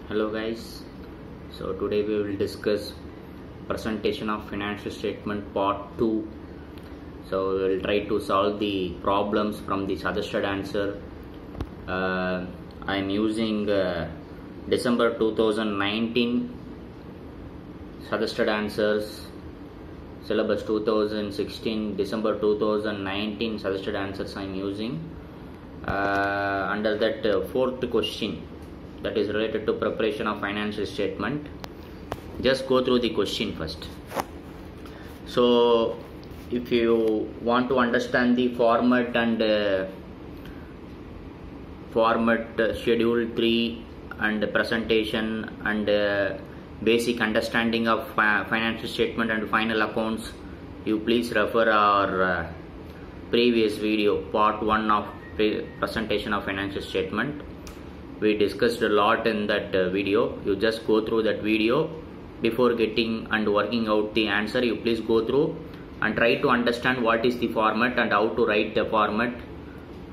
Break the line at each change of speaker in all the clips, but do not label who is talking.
Hello guys, so today we will discuss presentation of financial statement part 2. So we will try to solve the problems from the suggested answer. I am using December 2019 suggested answers, syllabus 2016 December 2019 suggested answers I am using. Under that fourth question, that is related to preparation of financial statement. Just go through the question first. So if you want to understand the format and format schedule 3 and presentation and basic understanding of financial statement and final accounts, you please refer our previous video, part 1 of presentation of financial statement. We discussed a lot in that video. You just go through that video before getting and working out the answer. You please go through and try to understand what is the format and how to write the format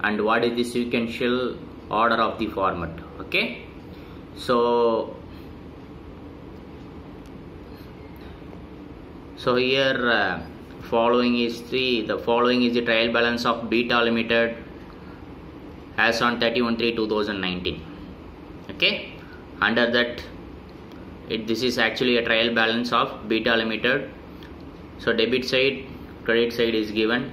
and what is the sequential order of the format. Okay, so here following is the trial balance of Beta Limited as on 31/3/2019. Okay, under that this is actually a trial balance of Beta Limited. So debit side, credit side is given.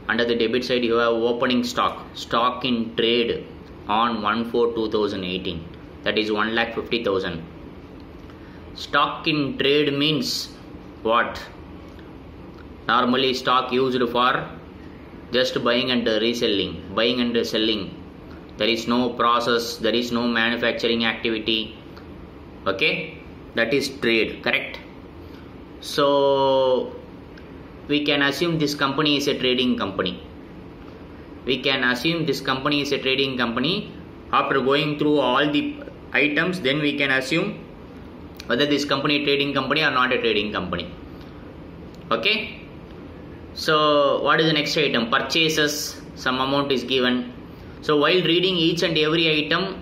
Under the debit side you have opening stock in trade on 1/4/2018, that is 1,50,000. Stock in trade means what? Normally stock used for just buying and selling. There is no process, there is no manufacturing activity. Okay, that is trade, correct? So we can assume this company is a trading company. After going through all the items, then we can assume whether this company is a trading company or not a trading company. Okay, so what is the next item? Purchases, some amount is given. So while reading each and every item,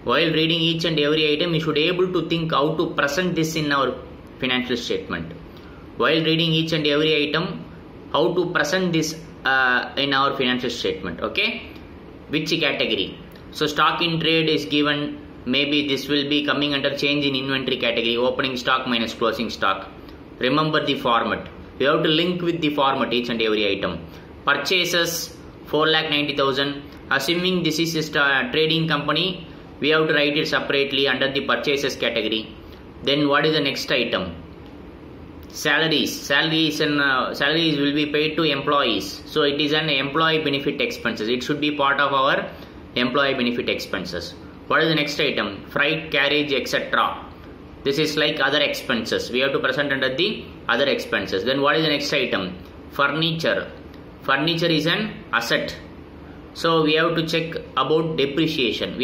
you should be able to think how to present this in our financial statement. While reading each and every item, how to present this in our financial statement. Okay, which category? So stock in trade is given. Maybe this will be coming under change in inventory category, opening stock minus closing stock. Remember the format. We have to link with the format each and every item. Purchases 4,90,000. Assuming this is a trading company, we have to write it separately under the purchases category. Then what is the next item? Salaries. Salaries will be paid to employees. So it is an employee benefit expenses. It should be part of our employee benefit expenses. What is the next item? Freight, carriage, etc. This is like other expenses. We have to present under the other expenses. Then what is the next item? Furniture. Furniture is an asset. So we have to check about depreciation.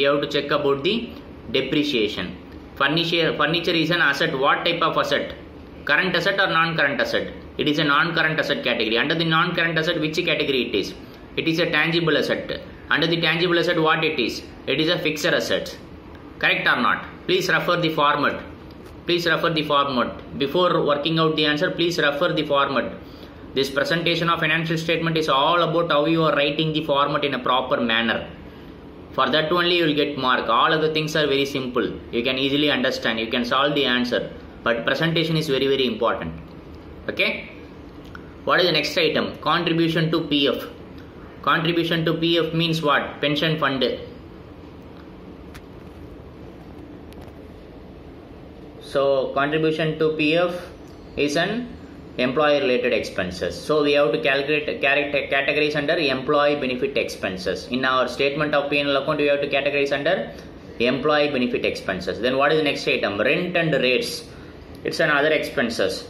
Furniture is an asset. What type of asset? Current asset or non-current asset? It is a non-current asset category. Under the non-current asset, which category it is? It is a tangible asset. Under the tangible asset, what it is? It is a fixed asset. Correct or not? Please refer the format. Before working out the answer, please refer the format. This presentation of financial statement is all about how you are writing the format in a proper manner. For that only you will get mark. All other things are very simple. You can easily understand. You can solve the answer. But presentation is very, very important. Okay. What is the next item? Contribution to PF. Contribution to PF means what? Pension fund. So contribution to PF is an employee related expenses. So we have to calculate categories under employee benefit expenses. In our statement of P&L account, we have to categorize under employee benefit expenses. Then what is the next item? Rent and rates. It's another expenses.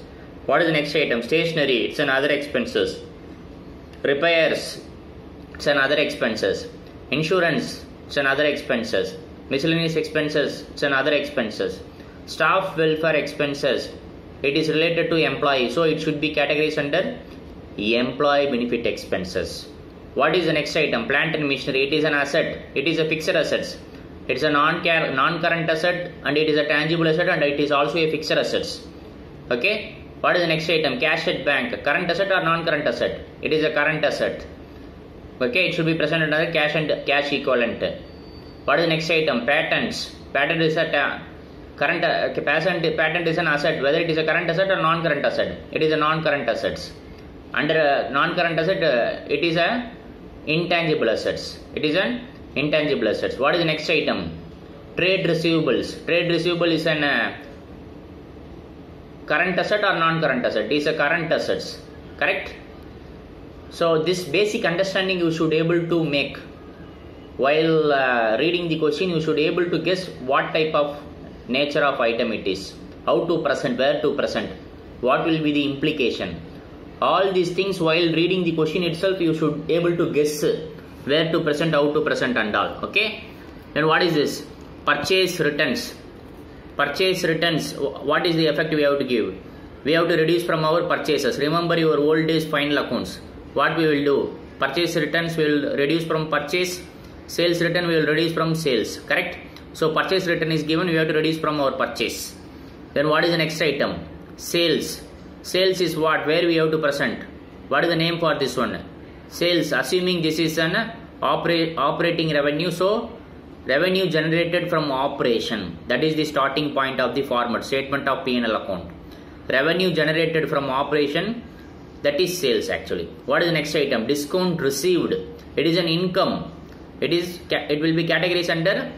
What is the next item? Stationery. It's another expenses. Repairs. It's another expenses. Insurance. It's another expenses. Miscellaneous expenses. It's another expenses. Staff welfare expenses. It is related to employee, so it should be categorized under employee benefit expenses. What is the next item? Plant and machinery. It is an asset. It is a fixed assets. It's a non-current asset, and it is a tangible asset, and it is also a fixed assets. Okay. What is the next item? Cash at bank. Current asset or non-current asset? It is a current asset. Okay. It should be presented as a cash and cash equivalent. What is the next item? Patents. Patent is a patent is an asset. Whether it is a current asset or non-current asset, it is a non-current assets. Under non-current asset, it is a intangible assets. It is an intangible assets. What is the next item? Trade receivables. Trade receivable is an current asset or non-current asset? It is a current assets. Correct? So this basic understanding you should able to make while reading the question. You should able to guess what type of nature of item it is, how to present, where to present, what will be the implication. All these things while reading the question itself you should able to guess where to present, how to present and all. Okay. Then what is this? Purchase returns. Purchase returns. What is the effect we have to give? We have to reduce from our purchases. Remember your old days final accounts. What we will do? Purchase returns will reduce from purchase. Sales return will reduce from sales. Correct? So purchase return is given. We have to reduce from our purchase. Then what is the next item? Sales. Sales is what? Where we have to present. What is the name for this one? Sales. Assuming this is an operating revenue. So revenue generated from operation. That is the starting point of the format. Statement of P&L account. Revenue generated from operation. That is sales actually. What is the next item? Discount received. It is an income. It will be categorized under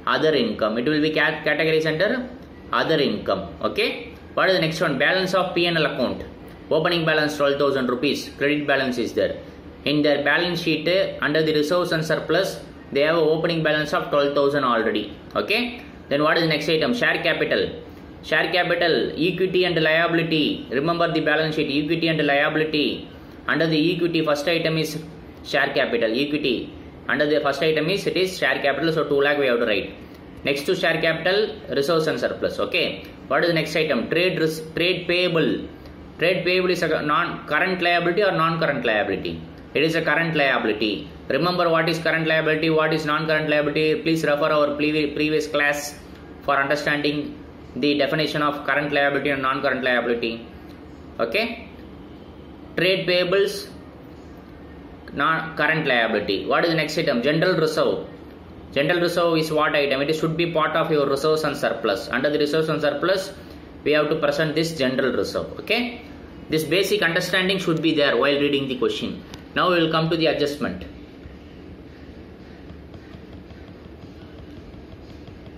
other income. It will be categorized under other income. Okay. What is the next one? Balance of P&L account. Opening balance 12,000 rupees. Credit balance is there. In their balance sheet under the reserves and surplus, they have an opening balance of 12,000 already. Okay. Then what is the next item? Share capital. Share capital, equity and liability. Remember the balance sheet, equity and liability. Under the equity, first item is share capital, equity. Under the first item is, it is share capital, so 2 lakh we have to write. Next to share capital, reserves and surplus. Okay. What is the next item? Trade payable. Trade payable is a current liability or non-current liability? It is a current liability. Remember what is current liability, what is non-current liability? Please refer our previous class for understanding the definition of current liability and non-current liability. Okay. Trade payables, non-current liability. What is the next item? General reserve. General reserve is what item? It should be part of your reserves and surplus. Under the reserves and surplus, we have to present this general reserve. Okay. This basic understanding should be there while reading the question. Now we will come to the adjustment.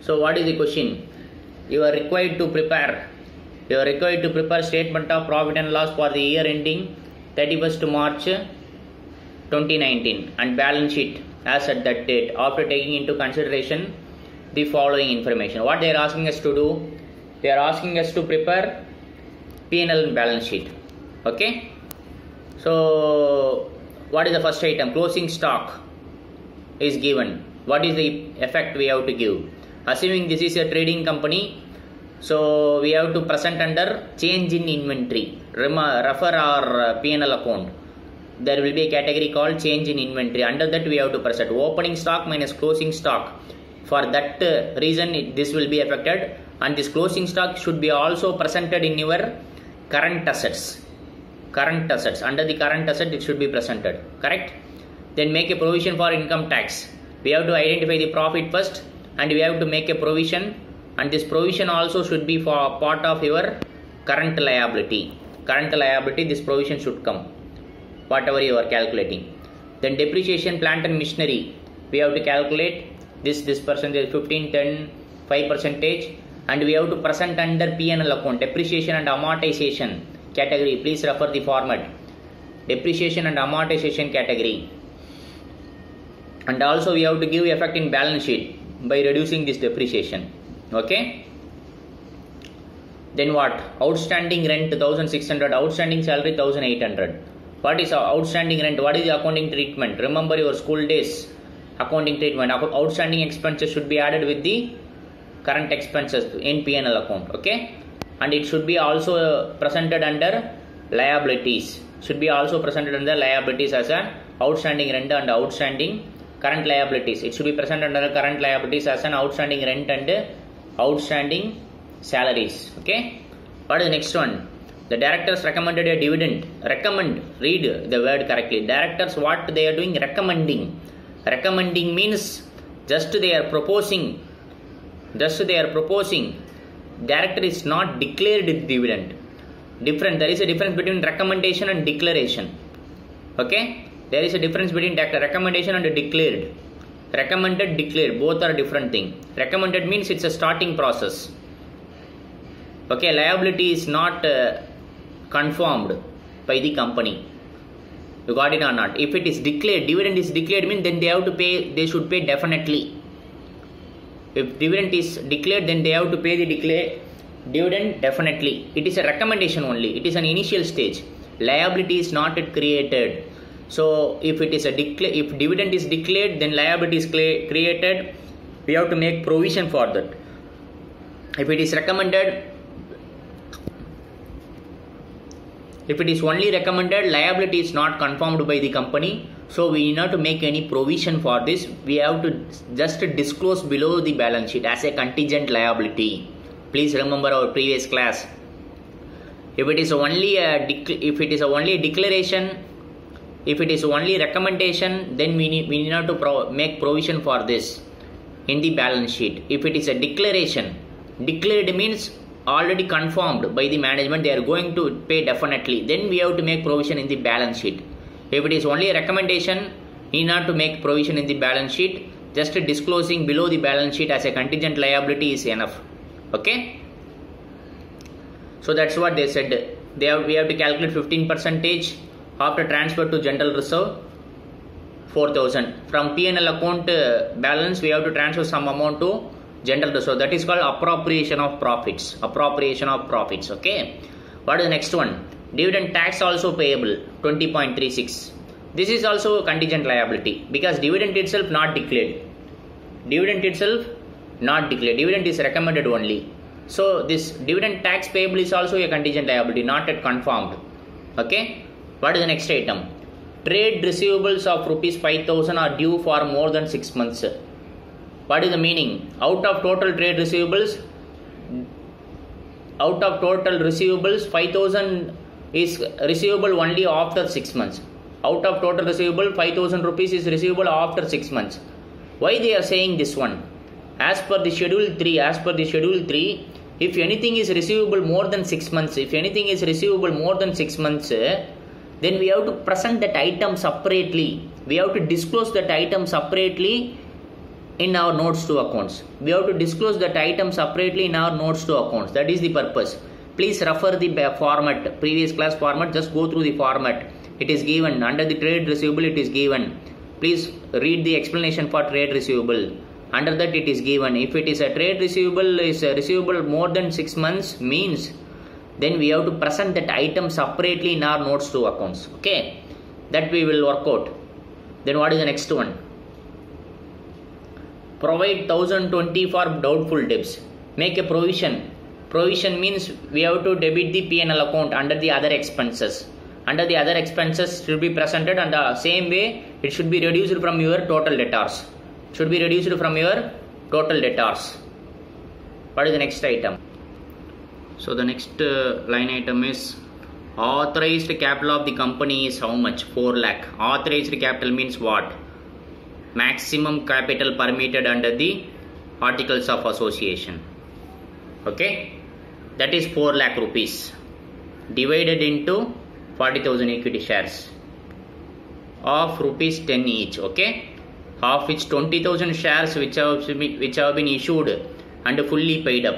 So what is the question? You are required to prepare statement of profit and loss for the year ending 31st March 2019 and balance sheet as at that date after taking into consideration the following information. What they are asking us to do? They are asking us to prepare P&L and balance sheet. Okay. So what is the first item? Closing stock is given. What is the effect we have to give? Assuming this is a trading company, so we have to present under change in inventory. Refer our P&L account. There will be a category called change in inventory. Under that we have to present opening stock minus closing stock. For that reason this will be affected, and this closing stock should be also presented in your current assets. Current assets. Under the current asset it should be presented. Correct? Then make a provision for income tax. We have to identify the profit first, and we have to make a provision, and this provision also should be for part of your current liability. Current liability, this provision should come, whatever you are calculating. Then depreciation, plant and machinery, we have to calculate this percentage, 15, 10, 5%, and we have to present under P&L account. Depreciation and amortization category, please refer the format. Depreciation and amortization category. And also we have to give effect in balance sheet by reducing this depreciation. Okay. Then what? Outstanding rent 1600, outstanding salary 1800. What is outstanding rent? What is the accounting treatment? Remember your school days accounting treatment. Outstanding expenses should be added with the current expenses in P&L account. Okay. And it should be also presented under liabilities. Should be also presented under liabilities as a outstanding rent and outstanding current liabilities. It should be present under current liabilities as an outstanding rent and outstanding salaries. Okay. What is the next one? The directors recommended a dividend. Recommend. Read the word correctly. Directors, what they are doing? Recommending. Recommending means just they are proposing. Just they are proposing. Director is not declared dividend. Different. There is a difference between recommendation and declaration. Okay. There is a difference between recommendation and declared. Recommended, declared. Both are different thing. Recommended means it's a starting process. Okay. Liability is not confirmed by the company. You got it or not? If it is declared, dividend is declared means then they have to pay, they should pay definitely. If dividend is declared, then they have to pay the dividend definitely. It is a recommendation only. It is an initial stage. Liability is not yet created. So if it is if dividend is declared, then liability is created. We have to make provision for that. If it is recommended, if it is only recommended, liability is not confirmed by the company. So we need not to make any provision for this. We have to just disclose below the balance sheet as a contingent liability. Please remember our previous class. If it is only a declaration, if it is only recommendation, then we need not to make provision for this in the balance sheet. If it is a declaration, declared means already confirmed by the management, they are going to pay definitely, then we have to make provision in the balance sheet. If it is only a recommendation, need not to make provision in the balance sheet. Just disclosing below the balance sheet as a contingent liability is enough. Okay. So that's what they said. We have to calculate 15% after transfer to general reserve, 4,000. From P&L account balance, we have to transfer some amount to general reserve. That is called appropriation of profits. Appropriation of profits. Okay. What is the next one? Dividend tax also payable, 20.36. This is also a contingent liability because dividend itself not declared. Dividend itself not declared. Dividend is recommended only. So this dividend tax payable is also a contingent liability, not yet confirmed. Okay. What is the next item? Trade receivables of rupees 5,000 are due for more than 6 months. What is the meaning? Out of total trade receivables, 5,000 is receivable only after 6 months. Out of total receivable, 5,000 rupees is receivable after 6 months. Why they are saying this one? As per the schedule 3, if anything is receivable more than 6 months, then we have to present that item separately. We have to disclose that item separately in our notes to accounts. That is the purpose. Please refer the format, previous class format. Just go through the format. It is given under the trade receivable. It is given. Please read the explanation for trade receivable. Under that it is given. If it is a trade receivable is a receivable more than 6 months means, then we have to present that item separately in our notes to accounts. Okay, that we will work out. Then what is the next one? Provide 1,020 for doubtful debts. Make a provision. Provision means we have to debit the P&L account under the other expenses. Under the other expenses should be presented, and the same way it should be reduced from your total debtors. What is the next item? So the next line item is authorized capital of the company is how much? 4 lakh. Authorized capital means what? Maximum capital permitted under the Articles of Association. Okay, that is 4 lakh rupees divided into 40,000 equity shares of rupees 10 each. Okay, of which 20,000 shares which have been issued and fully paid up.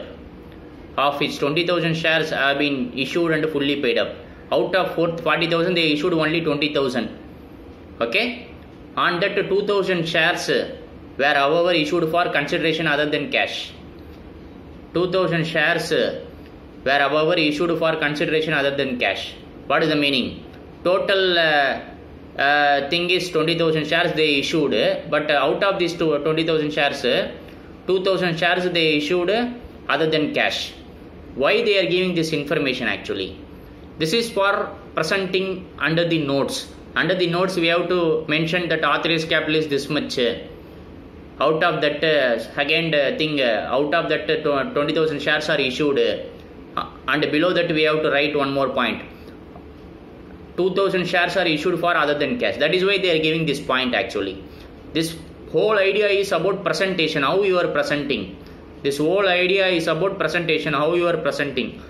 Of which 20,000 shares have been issued and fully paid up. Out of 40,000 they issued only 20,000. Okay, and that 2,000 shares were however issued for consideration other than cash. 2,000 shares were however issued for consideration other than cash. What is the meaning? Total thing is 20,000 shares they issued, but out of these 20,000 shares, 2,000 shares they issued other than cash. Why they are giving this information actually? This is for presenting under the notes. Under the notes we have to mention that authorized capital is this much. Out of that out of that 20,000 shares are issued, and below that we have to write one more point. 2,000 shares are issued for other than cash. That is why they are giving this point actually. This whole idea is about presentation, how you are presenting. This whole idea is about presentation, how you are presenting.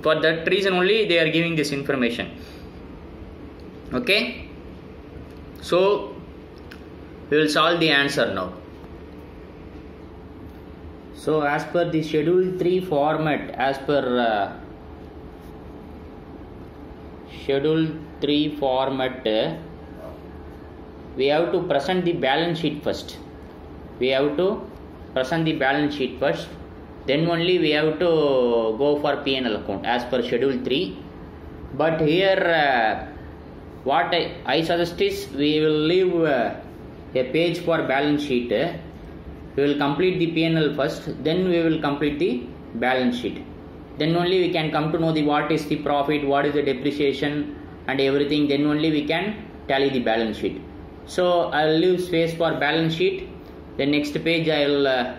For that reason only they are giving this information. Okay. So we will solve the answer now. So as per the schedule 3 format, as per schedule 3 format, we have to present the balance sheet first. We have to present the balance sheet first, then only we have to go for P&L account as per schedule 3. But here what I suggest is we will leave a page for balance sheet. We will complete the P&L first, then we will complete the balance sheet. Then only we can come to know the what is the profit, what is the depreciation and everything. Then only we can tally the balance sheet. So I will leave space for balance sheet. The next page I will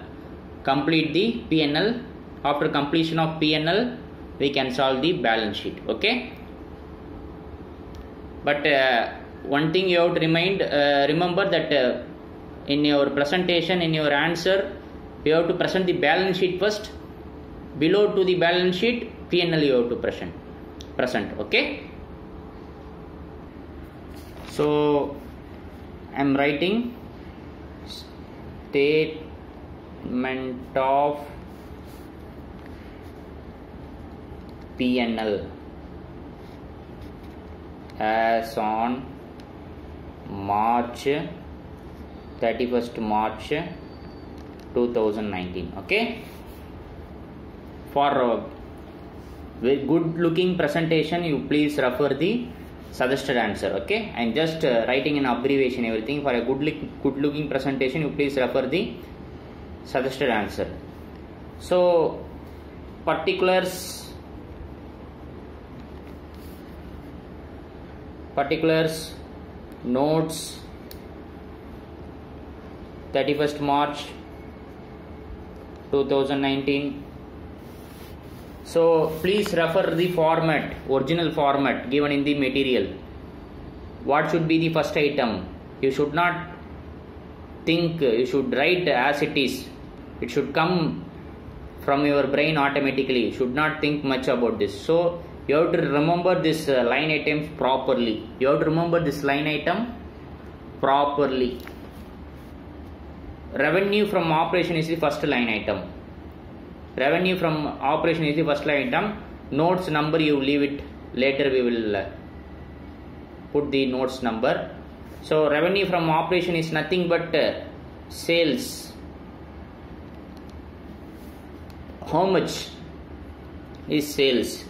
complete the P&L. After completion of P&L, we can solve the balance sheet. Okay. But one thing you have to remember that in your presentation, in your answer, you have to present the balance sheet first. Below to the balance sheet, P&L you have to present. Okay. So I am writing statement of P&L as on 31st March 2019. Okay. For very good looking presentation, you please refer the suggested answer. Okay. I am just writing an abbreviation everything. For a good looking presentation, you please refer the suggested answer. So particulars, notes, 31st March 2019. So please refer the format, original format given in the material. What should be the first item? You should not think, you should write as it is. It should come from your brain automatically. You should not think much about this. So you have to remember this line items properly. You have to remember this line item properly. Revenue from operation is the first line item. Revenue from operation is the first line item. Notes number you leave it, later we will put the notes number. So revenue from operation is nothing but sales. How much is sales?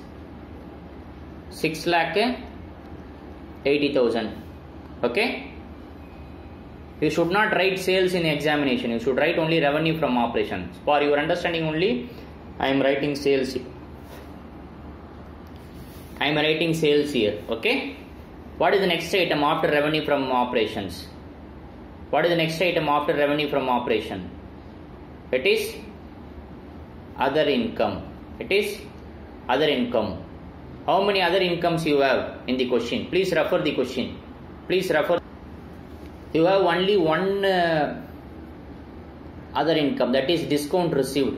6,80,000. Okay. You should not write sales in examination. You should write only revenue from operations. For your understanding only, I am writing sales here. Okay. What is the next item after revenue from operations? What is the next item after revenue from operation? It is other income. How many other incomes you have in the question? Please refer the question. You have only one other income, that is discount received.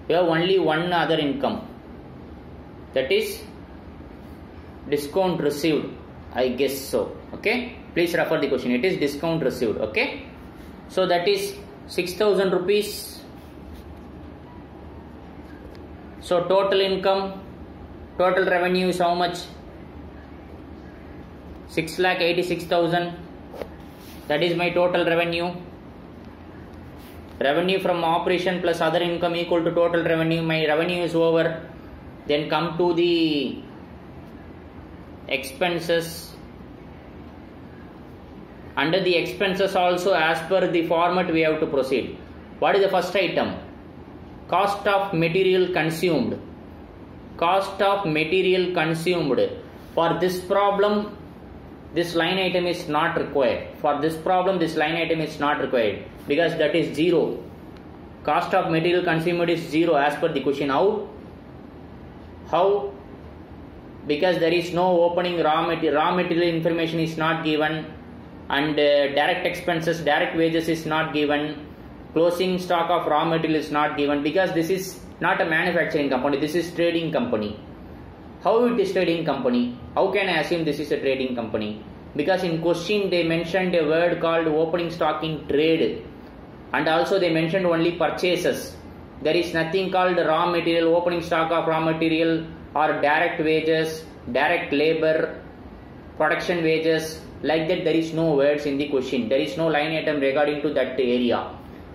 You have only one other income, that is discount received, I guess so. Okay. Please refer the question. It is discount received. Okay. So that is 6,000 rupees. So total income, total revenue is how much? 6,86,000. That is my total revenue. Revenue from operation plus other income equal to total revenue. My revenue is over. Then come to the expenses. Under the expenses also, as per the format, we have to proceed. What is the first item? Cost of material consumed. For this problem, this line item is not required. For this problem, this line item is not required because that is 0. Cost of material consumed is 0 as per the question. How? Because there is no opening raw material information is not given, and direct expenses, direct wages is not given, closing stock of raw material is not given, because this is not a manufacturing company, this is trading company. How it is trading company? How can I assume this is a trading company? Because in question they mentioned a word called opening stock in trade, and also they mentioned only purchases. There is nothing called raw material, opening stock of raw material, or direct wages, direct labor, production wages. Like that, there is no words in the question. There is no line item regarding to that area.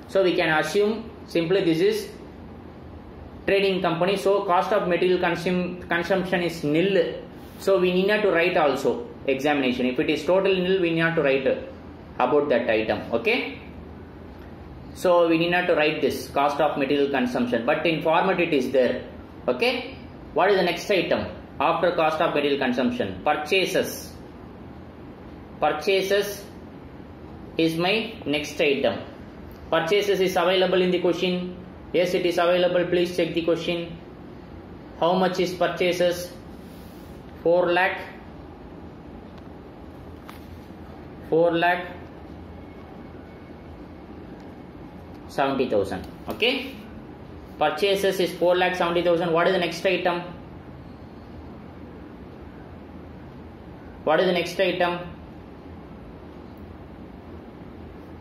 So we can assume simply this is trading company. So cost of material consumption is nil. So we need not to write also examination. If it is total nil, we need not to write about that item. Okay. So we need not to write this cost of material consumption, but in format it is there. Okay. What is the next item after cost of material consumption? Purchases. Purchases is my next item. Purchases is available in the question. Yes, it is available. Please check the question. How much is purchases? 4 lakh. 4,70,000. Okay. Purchases is 4,70,000. What is the next item? What is the next item?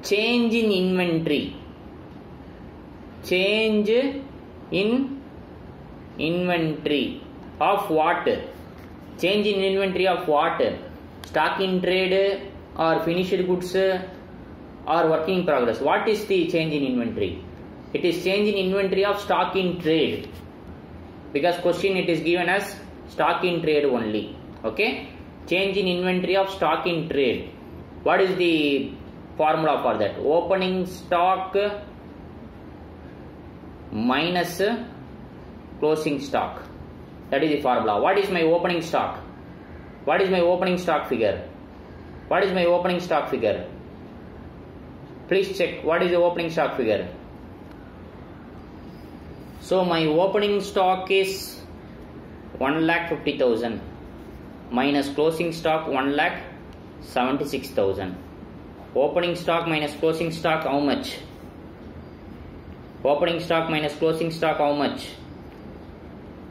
Change in inventory. Change in inventory of what? Change in inventory of what? Stock in trade or finished goods or work in progress. What is the change in inventory? It is change in inventory of stock in trade, because question it is given as stock in trade only. Okay. Change in inventory of stock in trade. What is the formula for that? Opening stock minus closing stock. That is the formula. What is my opening stock? What is my opening stock figure? What is my opening stock figure? Please check. What is the opening stock figure? So my opening stock is 1,50,000 minus closing stock 1,76,000. Opening stock minus closing stock how much? Opening stock minus closing stock how much?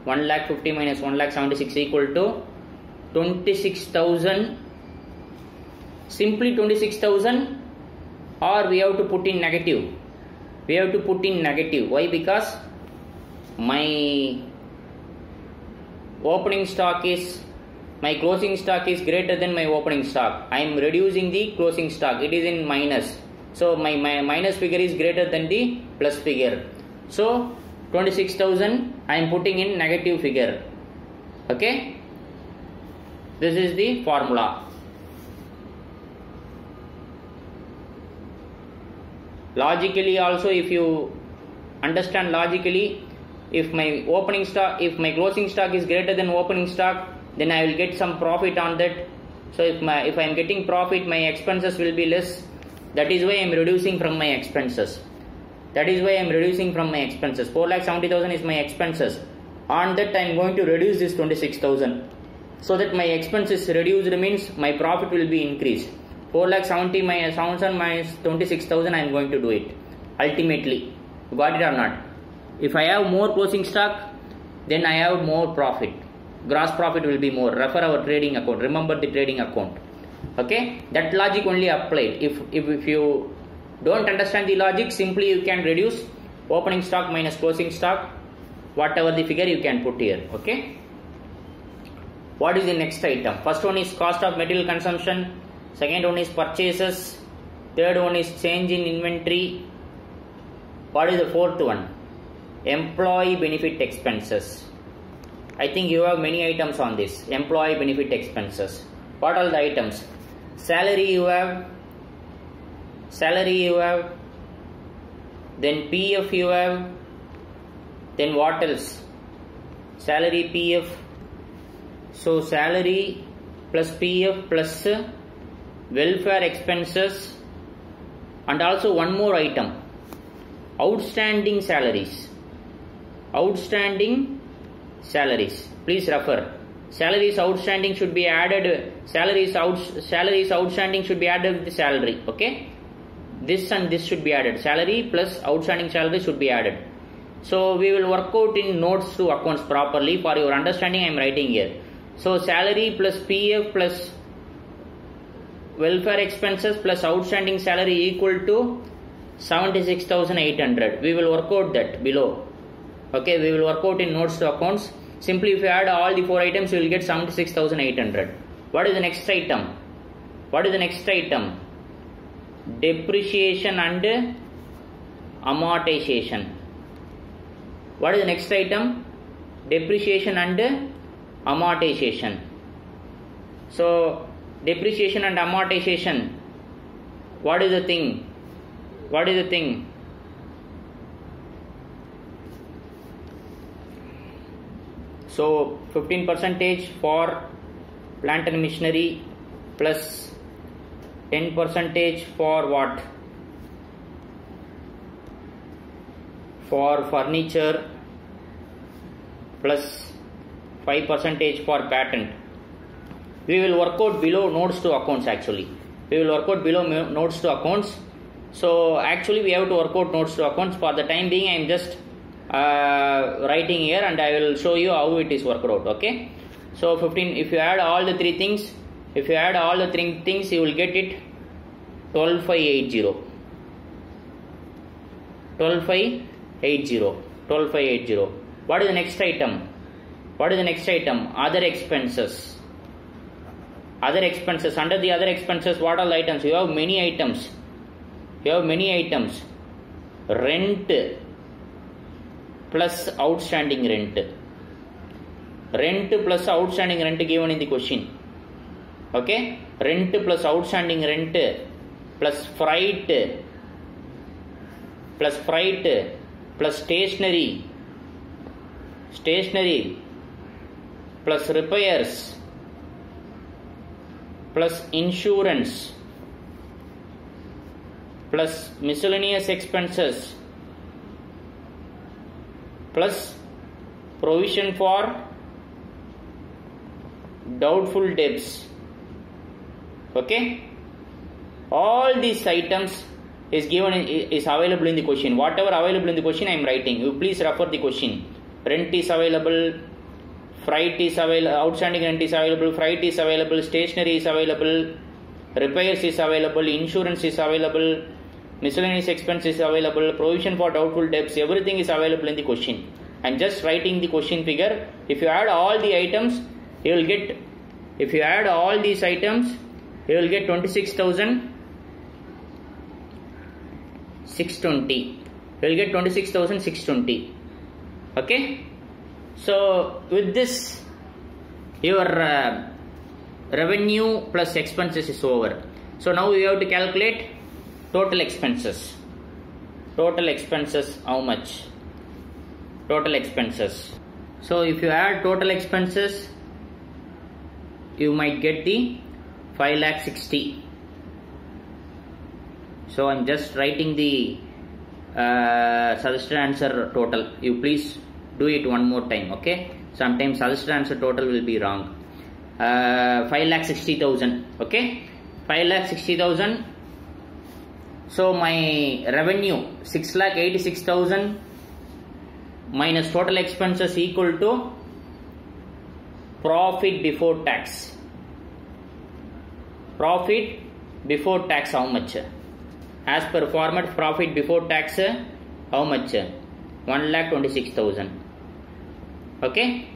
1,50,000 minus 1,76,000 equal to 26,000. Simply 26,000, or we have to put in negative. We have to put in negative. Why? Because my opening stock is, my closing stock is greater than my opening stock. I am reducing the closing stock. It is in minus. So my minus figure is greater than the plus figure. So 26,000 I am putting in negative figure. Okay. This is the formula. Logically also, if you understand logically, if my opening stock, if my closing stock is greater than opening stock, then I will get some profit on that. So if I am getting profit, my expenses will be less. That is why I am reducing from my expenses. That is why I am reducing from my expenses. 4,70,000 is my expenses. On that I am going to reduce this 26,000. So that my expenses reduced means my profit will be increased. 4,70,000 minus 26,000 I am going to do it. Ultimately. Got it or not? If I have more closing stock, then I have more profit. Gross profit will be more. Refer our trading account. Remember the trading account. Okay. That logic only applied. If you don't understand the logic, simply you can reduce opening stock minus closing stock. Whatever the figure you can put here. Okay. What is the next item? First one is cost of material consumption. Second one is purchases. Third one is change in inventory. What is the fourth one? Employee benefit expenses. I think you have many items on this. Employee benefit expenses. What are the items? Salary you have. Salary you have. Then PF you have. Then what else? Salary, PF. So salary plus PF plus welfare expenses, and also one more item, outstanding salaries. Outstanding salaries. Please refer. Salaries outstanding should be added. Salaries outstanding should be added with the salary. Okay. This and this should be added. Salary plus outstanding salary should be added. So we will work out in notes to accounts properly. For your understanding, I am writing here. So salary plus PF plus welfare expenses plus outstanding salary equal to 76,800. We will work out that below. Okay, we will work out in notes to accounts. Simply if you add all the 4 items, you will get 76,800. What is the next item? What is the next item? Depreciation and amortization. What is the next item? Depreciation and amortization. So depreciation and amortization, what is the thing? What is the thing? So 15% for plant and machinery plus 10% for what? For furniture plus 5% for patent. We will work out below notes to accounts actually. We will work out below notes to accounts. So actually we have to work out notes to accounts. For the time being I am just writing here and I will show you how it is worked out. Okay. So 15, if you add all the three things, you will get it 12,580. 12,580. What is the next item? What is the next item? Other expenses. Other expenses. Under the other expenses, what are the items? You have many items. Rent plus outstanding rent. Rent plus outstanding rent given in the question. Okay. Rent plus outstanding rent plus freight plus stationery plus repairs plus insurance plus miscellaneous expenses plus provision for doubtful debts. Okay, all these items is available in the question. Whatever available in the question I am writing. You please refer the question. Rent is available, freight is available, outstanding rent is available, freight is available, stationery is available, repairs is available, insurance is available, miscellaneous expense is available, provision for doubtful debts, everything is available in the question. I am just writing the question figure. If you add all the items, you will get, if you add all these items, you will get 26,620. You will get 26,620. Okay. So with this, your revenue plus expenses is over. So now you have to calculate total expenses. Total expenses, how much? Total expenses. So if you add total expenses, you might get the 5,60,000. So I am just writing the suggested answer total. You please do it one more time. Okay. Sometimes suggested answer total will be wrong. 5,60,000. Okay. 5,60,000. So my revenue 6,86,000 minus total expenses equal to profit before tax. Profit before tax how much? As per format, profit before tax how much? 1,26,000. Okay.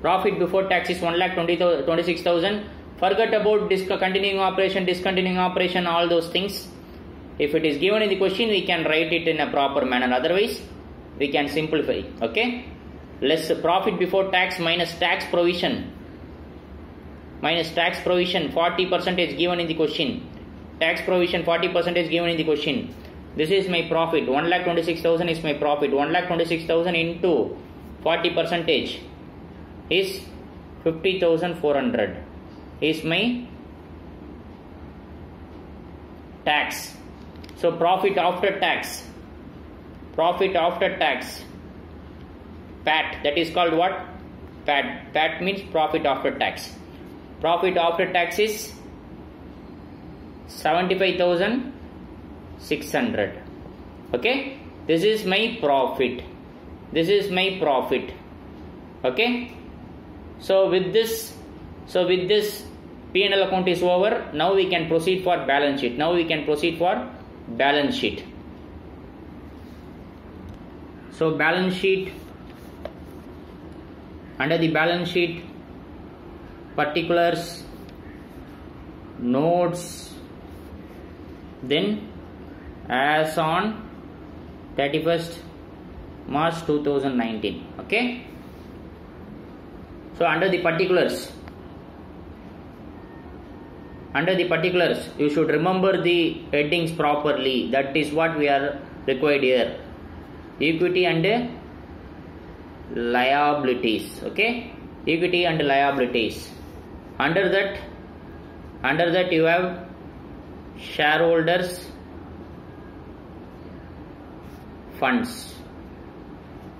Profit before tax is 1,26,000. Forget about continuing operation, discontinuing operation, all those things. If it is given in the question, we can write it in a proper manner. Otherwise, we can simplify. Okay. Less profit before tax minus tax provision. Minus tax provision 40% is given in the question. Tax provision 40% is given in the question. This is my profit. 1,26,000 is my profit. 1,26,000 into 40% is 50,400 is my tax. So profit after tax, PAT, that is called what? PAT means profit after tax. Profit after tax is 75,600. Okay, this is my profit. Okay, so with this P&L account is over. Now we can proceed for balance sheet. So balance sheet, under the balance sheet, particulars, notes, then as on 31st March 2019. Okay, so under the particulars, you should remember the headings properly. That is what we are required here. Equity and liabilities. Okay, equity and liabilities. Under that you have shareholders funds.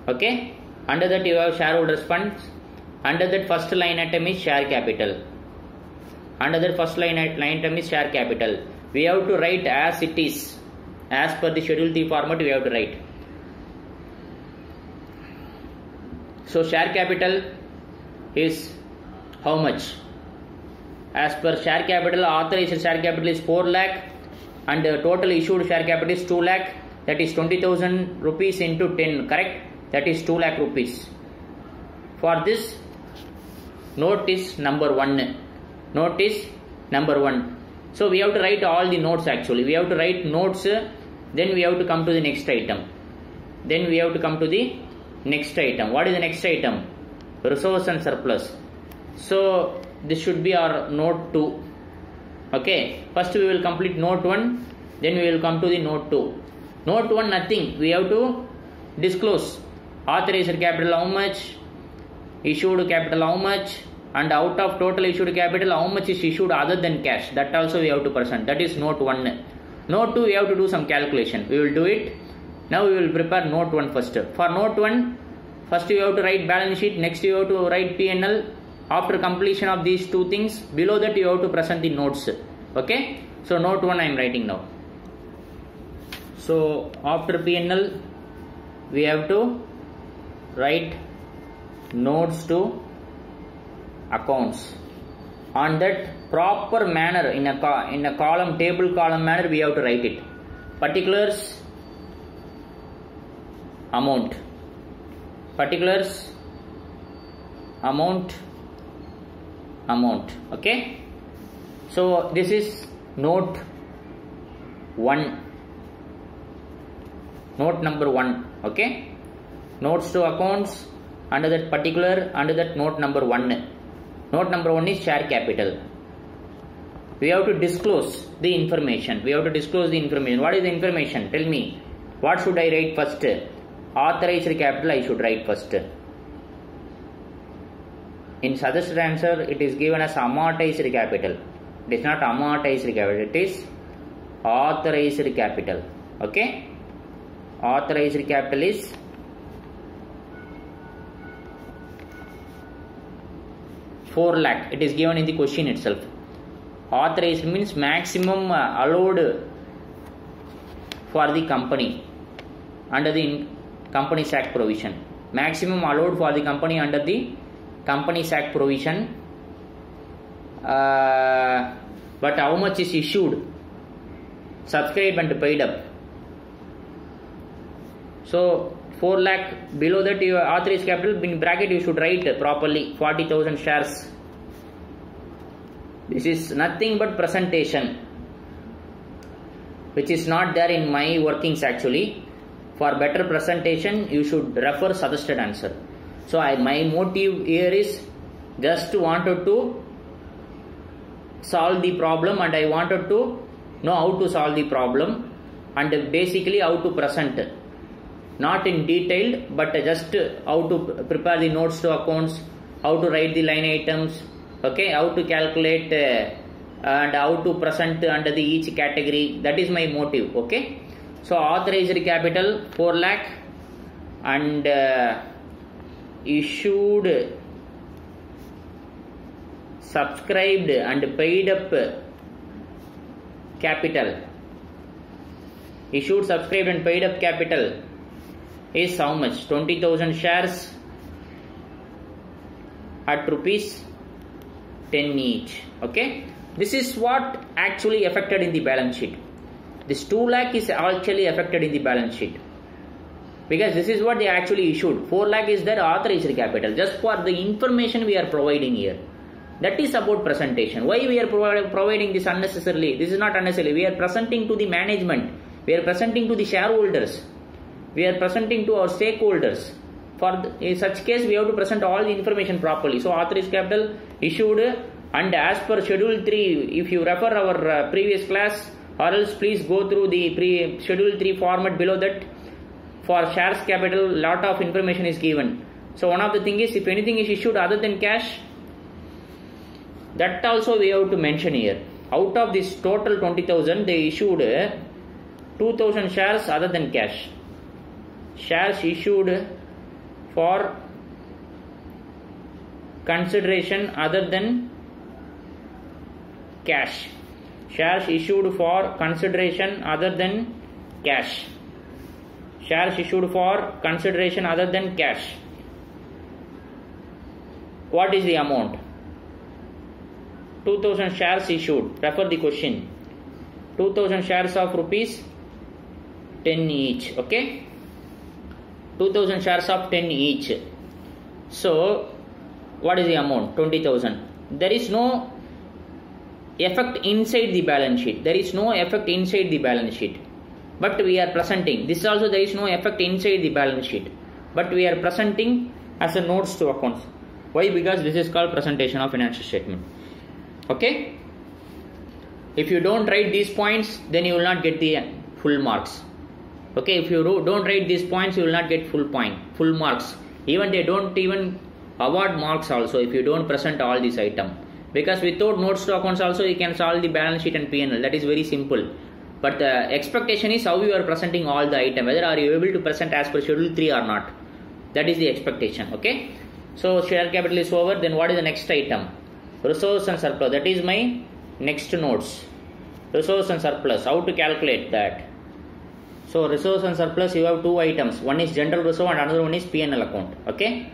Okay, under that you have shareholders funds. Under that first line item is share capital. We have to write as it is, as per the schedule 3 format. We have to write. So share capital is how much? As per share capital, authorized share capital is 4 lakh and total issued share capital is 2 lakh. That is 20,000 rupees into 10, correct? That is 2 lakh rupees. For this, note is number 1. So we have to write all the notes actually. We have to write notes, then we have to come to the next item. What is the next item? Resource and surplus. So this should be our note 2. Okay, first we will complete note 1, then we will come to the note 2. Note 1, nothing. We have to disclose authorized capital how much, issued capital how much, and out of total issued capital how much is issued other than cash. That also we have to present. That is note 1. Note 2 we have to do some calculation. We will do it. Now we will prepare note 1 first. For note 1, first you have to write balance sheet, next you have to write P&L. After completion of these two things, below that you have to present the notes. Okay, so note 1 I am writing now. So after P&L we have to write notes to accounts. On that proper manner, in a column, table column manner, we have to write it. Particulars, amount. Okay, so this is note 1, note number 1. Okay, notes to accounts, under that particular, under that note number 1. Note number 1 is share capital. We have to disclose the information. What is the information? Tell me. What should I write first? Authorized capital I should write first. In suggested answer, it is given as amortized capital. It is not amortized capital. It is authorized capital. Okay. Authorized capital is 4 lakh. It is given in the question itself. Authorized means maximum allowed for the company under the Companies Act provision. Maximum allowed for the company under the Companies Act provision. But how much is issued, subscribed and paid up? So 4 lakh, below that your authorized capital, in bracket you should write properly 40,000 shares. This is nothing but presentation, which is not there in my workings actually. For better presentation, you should refer suggested answer. So my motive here is just wanted to solve the problem, and I wanted to know how to solve the problem and basically how to present. Not in detail, but just how to prepare the notes to accounts, how to write the line items, okay, how to calculate and how to present under the each category. That is my motive. Okay. So authorized capital 4 lakh and issued, subscribed and paid up capital. Issued, subscribed and paid up capital is how much? 20,000 shares at rupees 10 each. Okay. This is what actually affected in the balance sheet. This 2 lakh is actually affected in the balance sheet, because this is what they actually issued. 4 lakh is their authorized capital. Just for the information we are providing here. That is about presentation. Why we are providing this unnecessarily? This is not unnecessary. We are presenting to the management. We are presenting to the shareholders. We are presenting to our stakeholders. In such case, we have to present all the information properly. So, authorized capital issued, and as per schedule 3, if you refer our previous class, or else please go through the schedule 3 format below that. For shares capital, lot of information is given. So one of the thing is, if anything is issued other than cash, that also we have to mention here. Out of this total 20,000, they issued 2,000 shares other than cash. Shares issued for consideration other than cash. Shares issued for consideration other than cash. Shares issued for consideration other than cash. What is the amount? 2,000 shares issued. Refer the question. 2,000 shares of rupees 10 each. Okay. 2,000 shares of 10 each. So, what is the amount? 20,000. There is no effect inside the balance sheet. There is no effect inside the balance sheet. But we are presenting. This also there is no effect inside the balance sheet. But we are presenting as a notes to accounts. Why? Because this is called presentation of financial statement. Okay. If you don't write these points, then you will not get the full marks. Okay. If you don't write these points, you will not get full marks. Even they don't even award marks also if you don't present all these items. Because without notes to accounts also you can solve the balance sheet and P&L. That is very simple. But the expectation is how you are presenting all the items. Whether are you able to present as per schedule 3 or not. That is the expectation. Okay. So share capital is over. Then what is the next item? Reserves and surplus. That is my next notes. Reserves and surplus. How to calculate that? So reserves and surplus, you have two items. One is general reserve and another one is P&L account. Okay.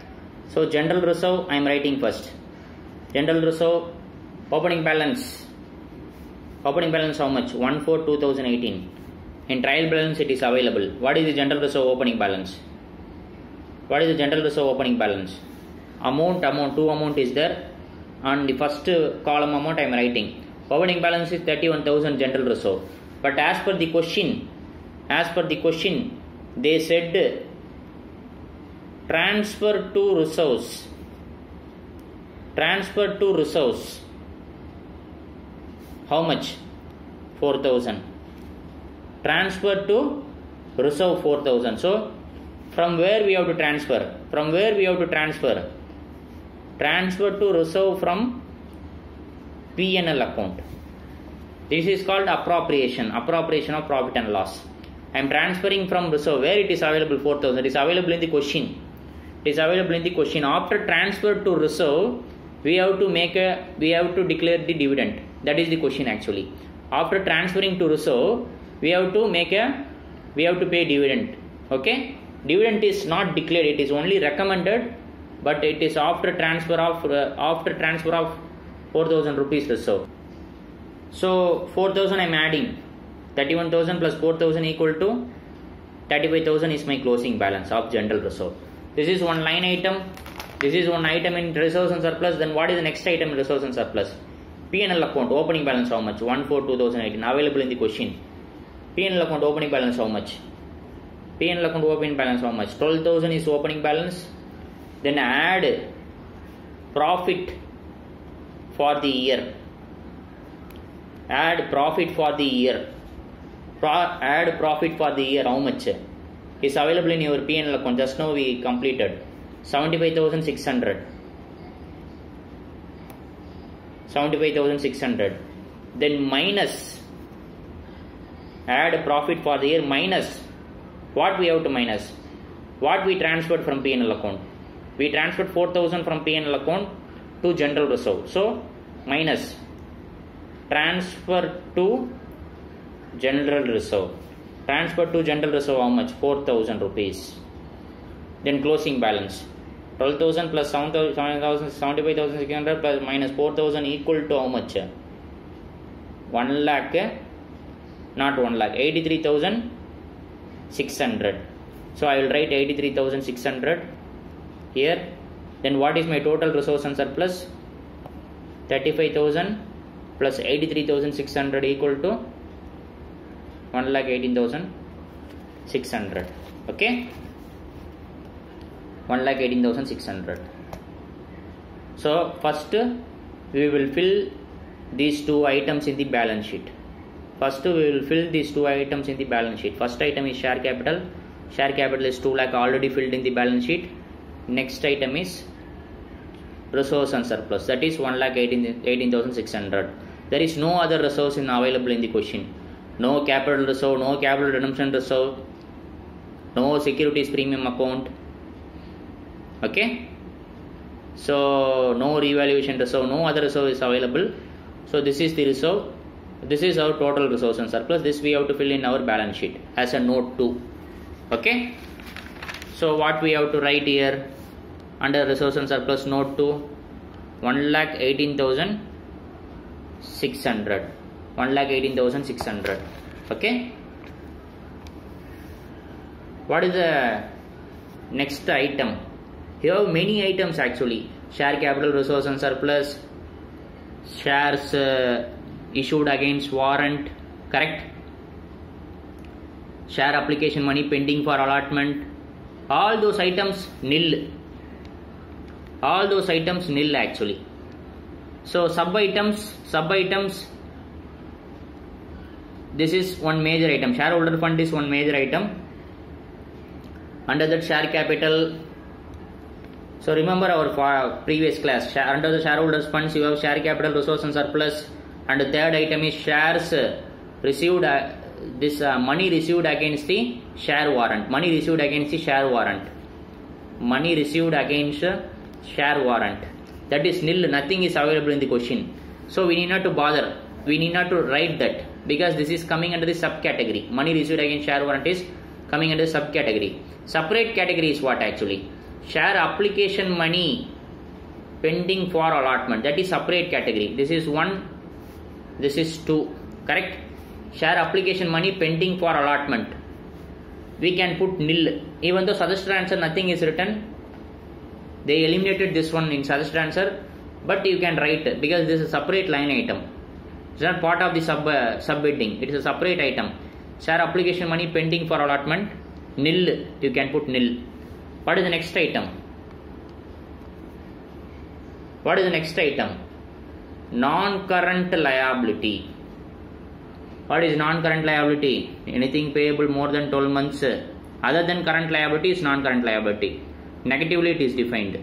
So general reserve I am writing first. General reserve, opening balance. Opening balance how much? 1/4/2018. In trial balance it is available. What is the general reserve opening balance? What is the general reserve opening balance? Amount, two amount is there. On the first column amount I am writing. Opening balance is 31,000 general reserve. But as per the question, they said transfer to reserves. Transfer to reserves. How much? 4,000. Transfer to reserve 4,000. So, from where we have to transfer? Transfer to reserve from P&L account. This is called appropriation of profit and loss. I am transferring from reserve. Where it is available? 4,000. It is available in the question. After transfer to reserve, we have to declare the dividend. That is the question actually. After transferring to reserve, we have to pay dividend. Okay. Dividend is not declared. It is only recommended, but it is after transfer of 4,000 rupees reserve. So 4,000 I am adding. 31,000 plus 4,000 equal to 35,000 is my closing balance of general reserve. This is one line item. This is one item in reserves and surplus. Then what is the next item in reserves and surplus? P&L account opening balance how much? 1/4/2018 available in the question. P&L account opening balance how much? 12,000 is opening balance. Then add profit for the year. Add profit for the year. How much is available in your P&L account? Just now we completed 75,600. then minus, add profit for the year minus, what we have to minus? What we transferred from P&L account? We transferred 4,000 from P&L account to general reserve. So minus transfer to general reserve. Transfer to general reserve how much? 4,000 rupees. Then closing balance. 12,000 plus 7,000, 75,600 plus minus 4,000 equal to how much? 1 lakh, not 1 lakh, 83,600. So I will write 83,600 here. Then what is my total resource and surplus? 35,000 plus 83,600 equal to 1,18,600. Okay, 1,18,600. So first we will fill these two items in the balance sheet. First we will fill these two items in the balance sheet. First item is share capital. Share capital is 2 lakh already filled in the balance sheet. Next item is resource and surplus, that is 1,18,600. There is no other resource available in the question. No capital reserve, no capital redemption reserve, no securities premium account. Okay, so no revaluation reserve, no other reserve is available. So this is the reserve. This is our total resource and surplus. This we have to fill in our balance sheet as a note 2. Okay, so what we have to write here under resource and surplus note 2, 1,18,600. 1,18,600. Okay, what is the next item? Here have many items actually. Share capital, resource and surplus, shares issued against warrant, correct? Share application money pending for allotment. All those items nil. All those items nil actually. So sub items. This is one major item. Shareholder fund is one major item. Under that share capital. So remember our previous class. Under the shareholders funds you have share capital, resource and surplus. And the third item is shares received. Money received against the share warrant. Money received against the share warrant. Money received against share warrant. That is nil. Nothing is available in the question. So we need not to bother. We need not to write that because this is coming under the subcategory. Money received against share warrant is coming under subcategory. Separate category is what actually? Share application money pending for allotment. That is separate category. This is 1. This is 2. Correct? Share application money pending for allotment. We can put nil. Even though suggested answer nothing is written. They eliminated this one in suggested answer. But you can write it because this is a separate line item. It's not part of the subheading. It is a separate item. Share application money pending for allotment. Nil. You can put nil. What is the next item? What is the next item? Non-current liability. What is non-current liability? Anything payable more than 12 months other than current liability is non-current liability. Negatively it is defined.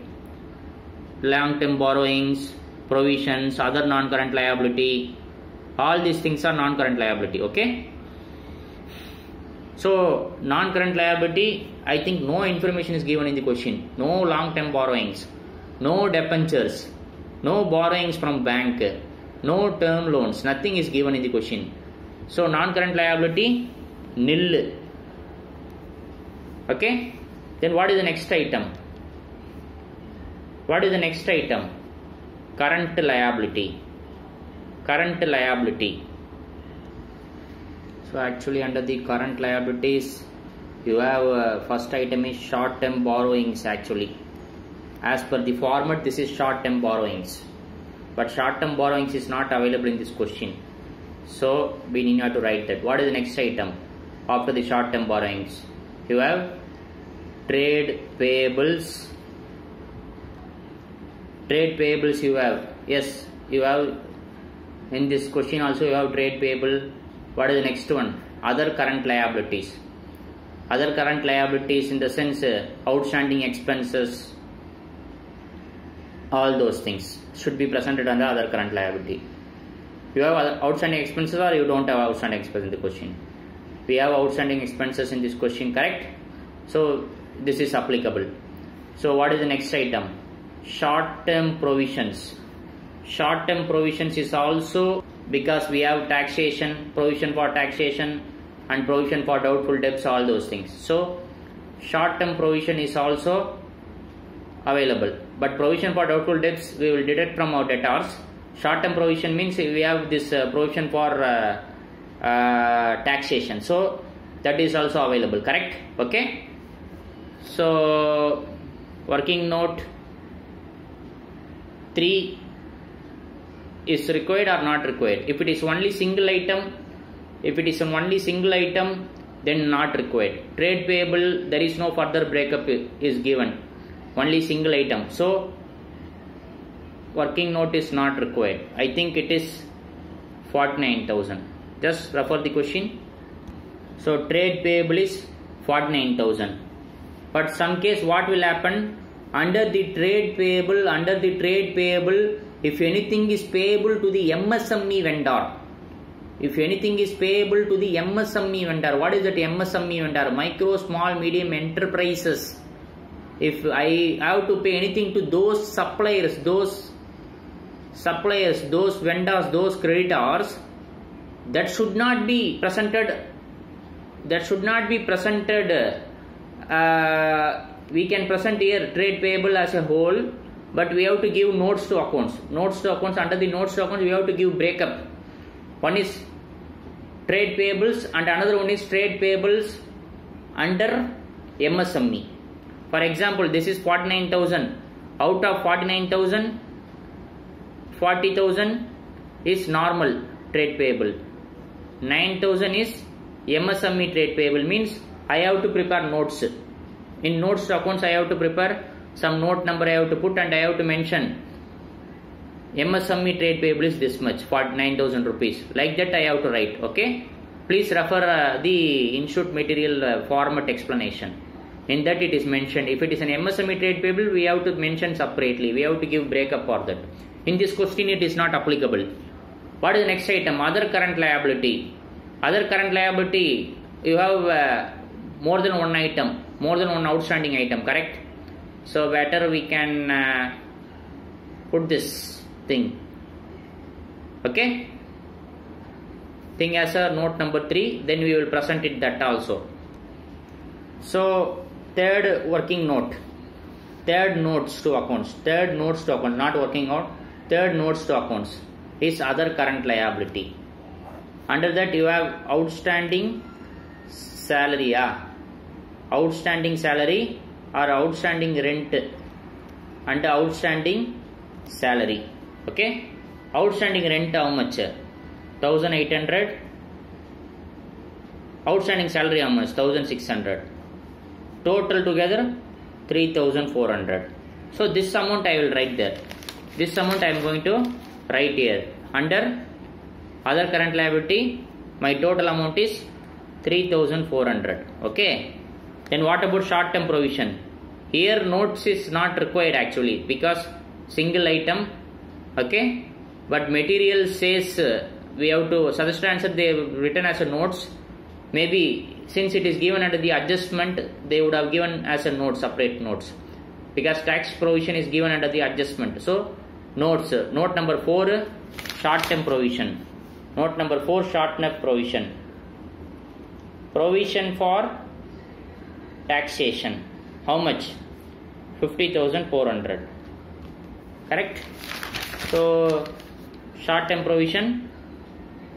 Long-term borrowings, provisions, other non-current liability, all these things are non-current liability. Okay. So non-current liability, I think no information is given in the question. No long-term borrowings, no debentures, no borrowings from bank, no term loans, nothing is given in the question. So non-current liability nil. Okay. Then what is the next item? What is the next item? Current liability. Current liability. So actually under the current liabilities you have first item is short term borrowings actually. As per the format this is short term borrowings. But short term borrowings is not available in this question. So we need not to write that. What is the next item after the short term borrowings? You have trade payables. Trade payables you have. Yes, you have in this question also you have trade payable. What is the next one? Other current liabilities. Other current liabilities in the sense outstanding expenses. All those things should be presented under other current liability. You have outstanding expenses or you don't have outstanding expenses in the question? We have outstanding expenses in this question, correct? So this is applicable. So what is the next item? Short-term provisions. Short-term provisions is also because we have taxation, provision for taxation and provision for doubtful debts, all those things. So short-term provision is also available. But provision for doubtful debts we will deduct from our debtors. Short-term provision means we have this provision for taxation. So that is also available, correct? Okay. So working note 3 is required or not required. If it is only single item, then not required. Trade payable, there is no further breakup is given. Only single item. So working note is not required. I think it is 49,000. Just refer the question. So trade payable is 49,000. But some case what will happen? Under the trade payable, if anything is payable to the MSME vendor. If anything is payable to the MSME vendor. What is that MSME vendor? Micro, small, medium enterprises. If I have to pay anything to those suppliers, those vendors, those creditors, that should not be presented. We can present here trade payable as a whole, but we have to give notes to accounts. Under the notes to accounts we have to give breakup. One is trade payables and another one is trade payables under MSME. For example, this is 49,000. Out of 49,000, 40,000 is normal trade payable. 9,000 is MSME trade payable, means I have to prepare notes. In notes to accounts I have to prepare some note number I have to put and I have to mention MSME trade payable is this much, for 9,000 rupees. Like that I have to write. Okay. Please refer the in-shoot material format explanation. In that it is mentioned. If it is an MSME trade payable, we have to mention separately. We have to give breakup for that. In this question it is not applicable. What is the next item? Other current liability. Other current liability, you have more than one item, more than one outstanding item, correct? So better we can put this thing. Okay? Thing as a note number 3, then we will present it that also. So third working note, third notes to accounts, not working out, third notes to accounts is other current liability. Under that you have outstanding salary, outstanding salary or outstanding rent and outstanding salary. Okay, outstanding rent how much? 1,800. Outstanding salary how much? 1,600. Total together 3,400. So this amount I will write there. This amount I am going to write here. Under other current liability, my total amount is 3,400. Okay. Then what about short term provision? Here notes is not required actually because single item. Okay. But material says we have to suggest answer they have written as a notes. Maybe since it is given under the adjustment, they would have given as a note, separate notes, because tax provision is given under the adjustment. So notes, note number 4, short term provision. Note number 4, short term provision. Provision for taxation. How much? 50,400. Correct? So short term provision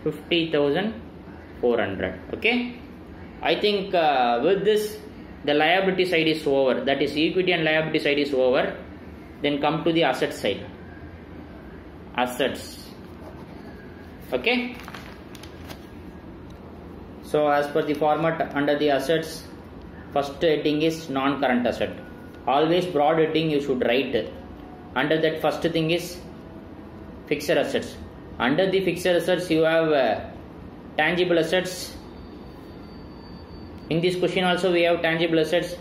50,400. Okay. I think with this the liability side is over. That is equity and liability side is over. Then come to the asset side. Assets. Okay. So as per the format under the assets, first heading is non-current asset. Always broad heading you should write. Under that first thing is fixed assets. Under the fixed assets you have tangible assets. In this question also we have tangible assets.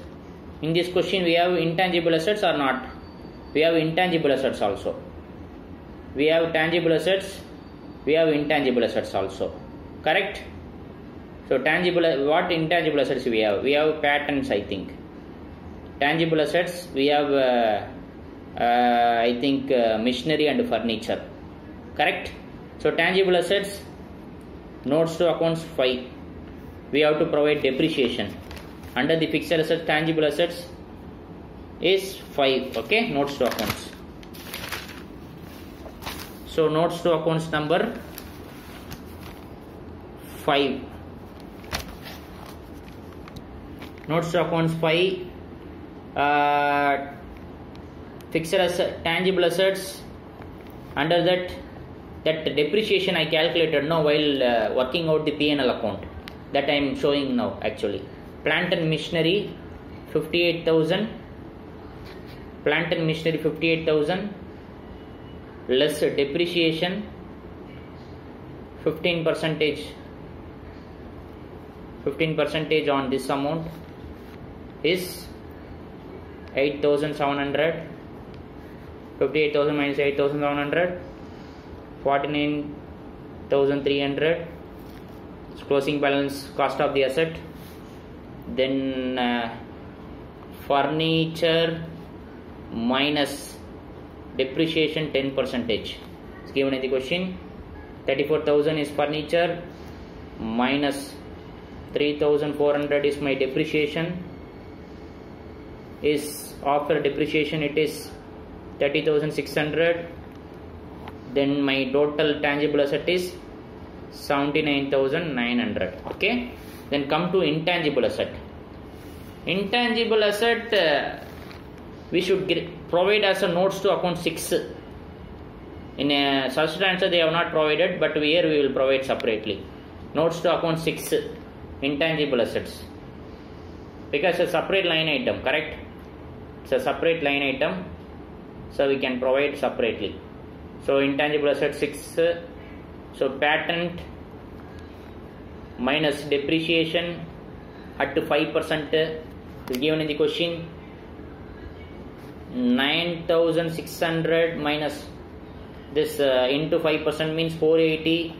In this question we have intangible assets or not? We have intangible assets also. We have tangible assets we have intangible assets also, correct? So tangible, what intangible assets we have? We have patents, I think. Tangible assets, we have I think machinery and furniture, correct? So tangible assets, notes to accounts 5. We have to provide depreciation. Under the fixed assets, tangible assets is 5, okay? Notes to accounts. So notes to accounts number 5. Notes to accounts 5. Fixed asset, tangible assets. Under that depreciation I calculated now while working out the P&L account. That I am showing now actually. Plant and machinery 58,000. Plant and machinery 58,000. Less depreciation 15% on this amount is 8,700. 58,000 minus 8,700, 49,300. Closing balance, cost of the asset. Then furniture minus depreciation 10%. It's given in the question. 34,000 is furniture minus 3,400 is my depreciation. Is after depreciation it is 30,600. Then my total tangible asset is 79,900. Okay. Then come to intangible asset. Intangible asset we should provide as a notes to account 6. In a substitute answer they have not provided, but here we will provide separately. Notes to account 6, intangible assets. Because it's a separate line item, correct? It's a separate line item, so we can provide separately. So intangible asset 6. So patent minus depreciation at 5% is given in the question. 9,600 minus this into 5% means 480.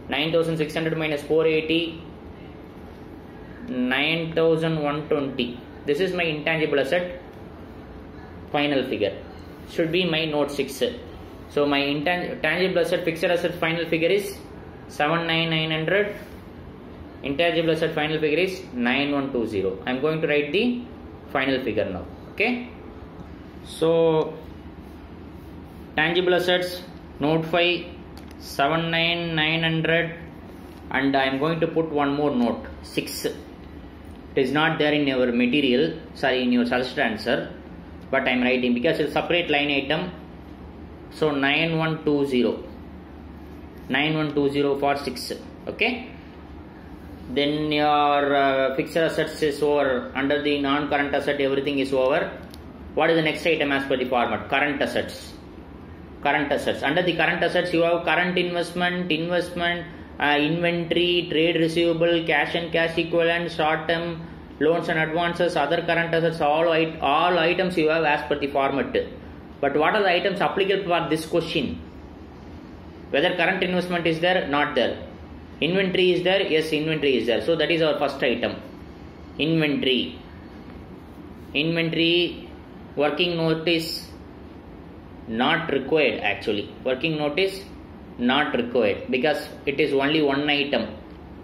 9,600 minus 480, 9,120. This is my intangible asset final figure. Should be my note 6. So my tangible asset fixed asset final figure is 79,900. Intangible asset final figure is 9,120. I am going to write the final figure now. Okay. So tangible assets note 5 79,900, and I am going to put one more note 6. It is not there in your material, sorry, in your substitute answer, but I am writing because it's a separate line item. So 9120 for 6. Okay. Then your fixed assets is over. Under the non-current asset everything is over. What is the next item as per the format? Current assets. Current assets. Under the current assets you have current investment, inventory, trade receivable, cash and cash equivalent, short term loans and advances, other current assets, all items you have as per the format. But what are the items applicable for this question? Whether current investment is there, not there. Inventory is there, yes, inventory is there. So that is our first item. Inventory. Inventory, working notice not required actually. Working notice not required because it is only one item.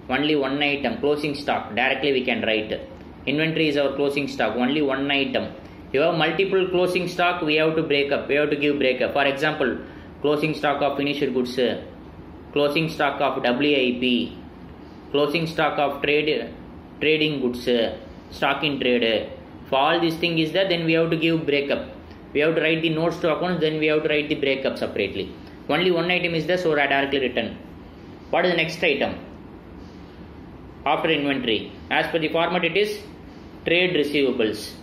Only one item. Closing stock. Directly we can write. Inventory is our closing stock. Only one item. You have multiple closing stock, we have to break up. We have to give breakup. For example, closing stock of finished goods, closing stock of WIP, closing stock of trading goods, stock in trade. For all these things is there, then we have to give breakup. We have to write the notes to accounts, then we have to write the breakup separately. Only one item is there, so directly written. What is the next item? After inventory. As per the format it is trade receivables.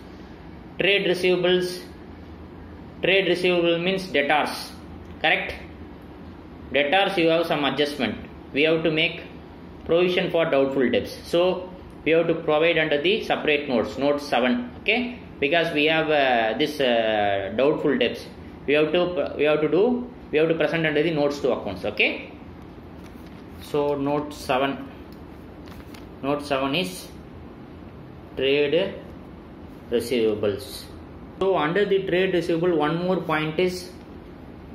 Trade receivables. Trade receivable means debtors. Correct? Debtors you have some adjustment. We have to make provision for doubtful debts. So we have to provide under the separate notes. Note 7. Okay? Because we have this doubtful debts. We have to present under the notes to accounts. Okay? So note 7. Note 7 is trade receivables. So under the trade receivable, one more point is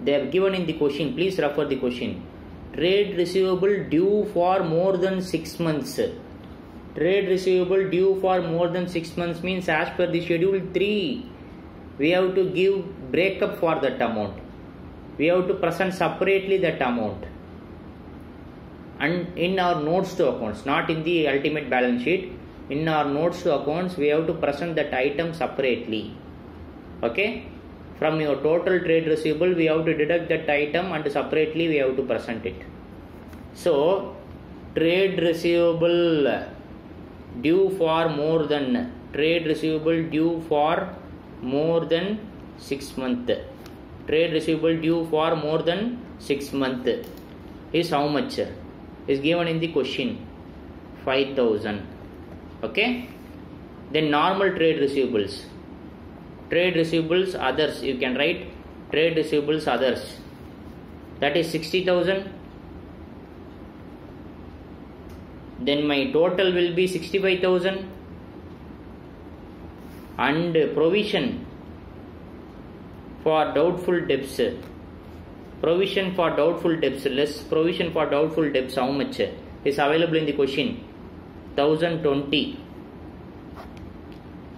they have given in the question. Please refer the question. Trade receivable due for more than 6 months. Trade receivable due for more than 6 months means as per the schedule 3, we have to give breakup for that amount. We have to present separately that amount. And in our notes to accounts, not in the ultimate balance sheet, in our notes to accounts, we have to present that item separately. Okay? From your total trade receivable, we have to deduct that item and separately we have to present it. So, trade receivable due for more than 6 months. Trade receivable due for more than 6 months is how much? Is given in the question. 5,000. Okay? Then normal trade receivables. Trade receivables others. You can write trade receivables others. That is 60,000. Then my total will be 65,000. And provision for doubtful debts. Provision for doubtful debts, less provision for doubtful debts, how much is available in the question? 1020.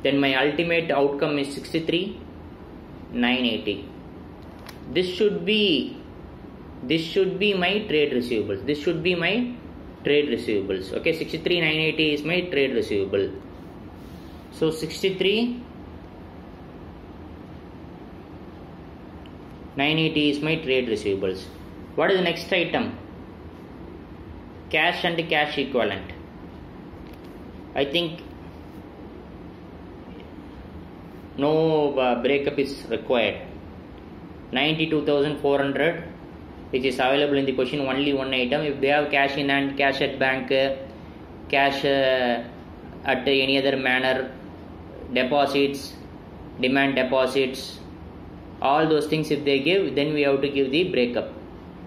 Then my ultimate outcome is 63,980. This should be my trade receivables. This should be my trade receivables. Okay, 63,980 is my trade receivable. So 63,980 is my trade receivables. What is the next item? Cash and cash equivalent. I think no breakup is required. 92,400, which is available in the question, only one item. If they have cash in hand, cash at bank, cash at any other manner, deposits, demand deposits, all those things if they give, then we have to give the breakup.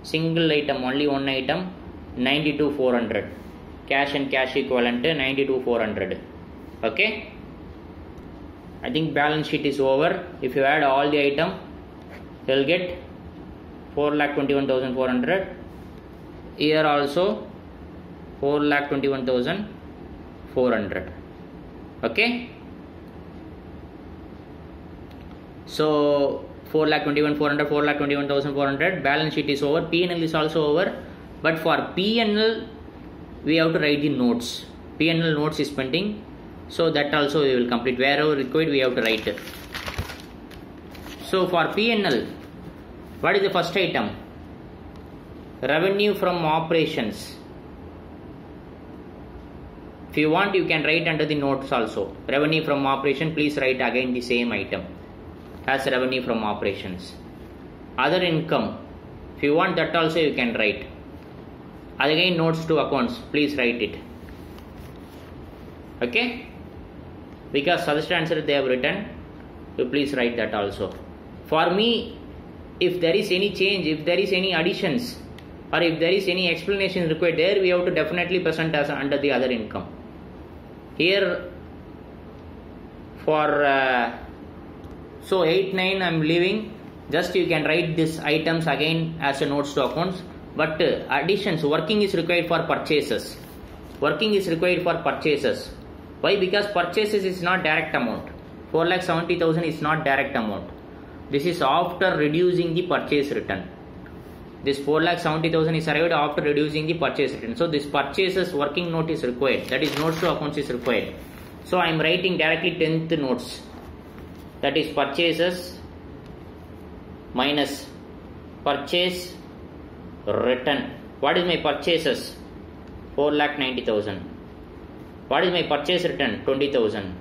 Single item, only one item, 92,400. Cash and cash equivalent 92,400. Okay? I think balance sheet is over. If you add all the item, you will get 4,21,400. Here also 4,21,400. Okay? So 4,21,400, 4,21,400. Balance sheet is over. P&L is also over. But for P&L, we have to write the notes. P&L notes is pending. So that also we will complete. Wherever required, we have to write it. So for P&L, what is the first item? Revenue from operations. If you want, you can write under the notes also. Revenue from operation, please write again the same item as revenue from operations. Other income, if you want that also you can write. Again notes to accounts, please write it. Okay? Because suggested answer they have written, you please write that also. For me, if there is any change, if there is any additions, or if there is any explanation required there, we have to definitely present as under the other income. Here for so 8, 9 I am leaving. Just you can write these items again as a notes to accounts. But additions, working is required for purchases. Working is required for purchases. Why? Because purchases is not direct amount. 4,70,000 is not direct amount. This is after reducing the purchase return. This 4,70,000 is arrived after reducing the purchase return. So this purchases working note is required. That is notes to accounts is required. So I am writing directly 10th notes. That is purchases minus purchase return. What is my purchases? 4,90,000. What is my purchase return? 20,000.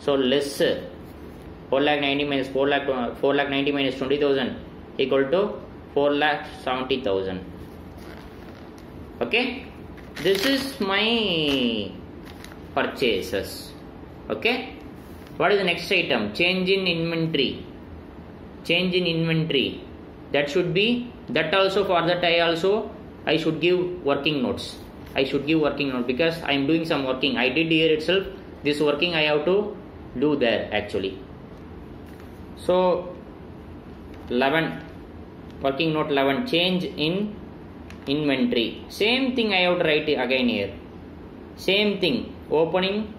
So less 4,90,000 minus 4,90,000 minus 20,000 equal to 4,70,000. Okay? This is my purchases. Okay? What is the next item? Change in inventory. Change in inventory. That should be, that also, for that I also I should give working notes. I should give working note because I am doing some working. I did here itself. This working I have to do there actually. So 11, working note 11, change in inventory. Same thing I have to write again here. Same thing, opening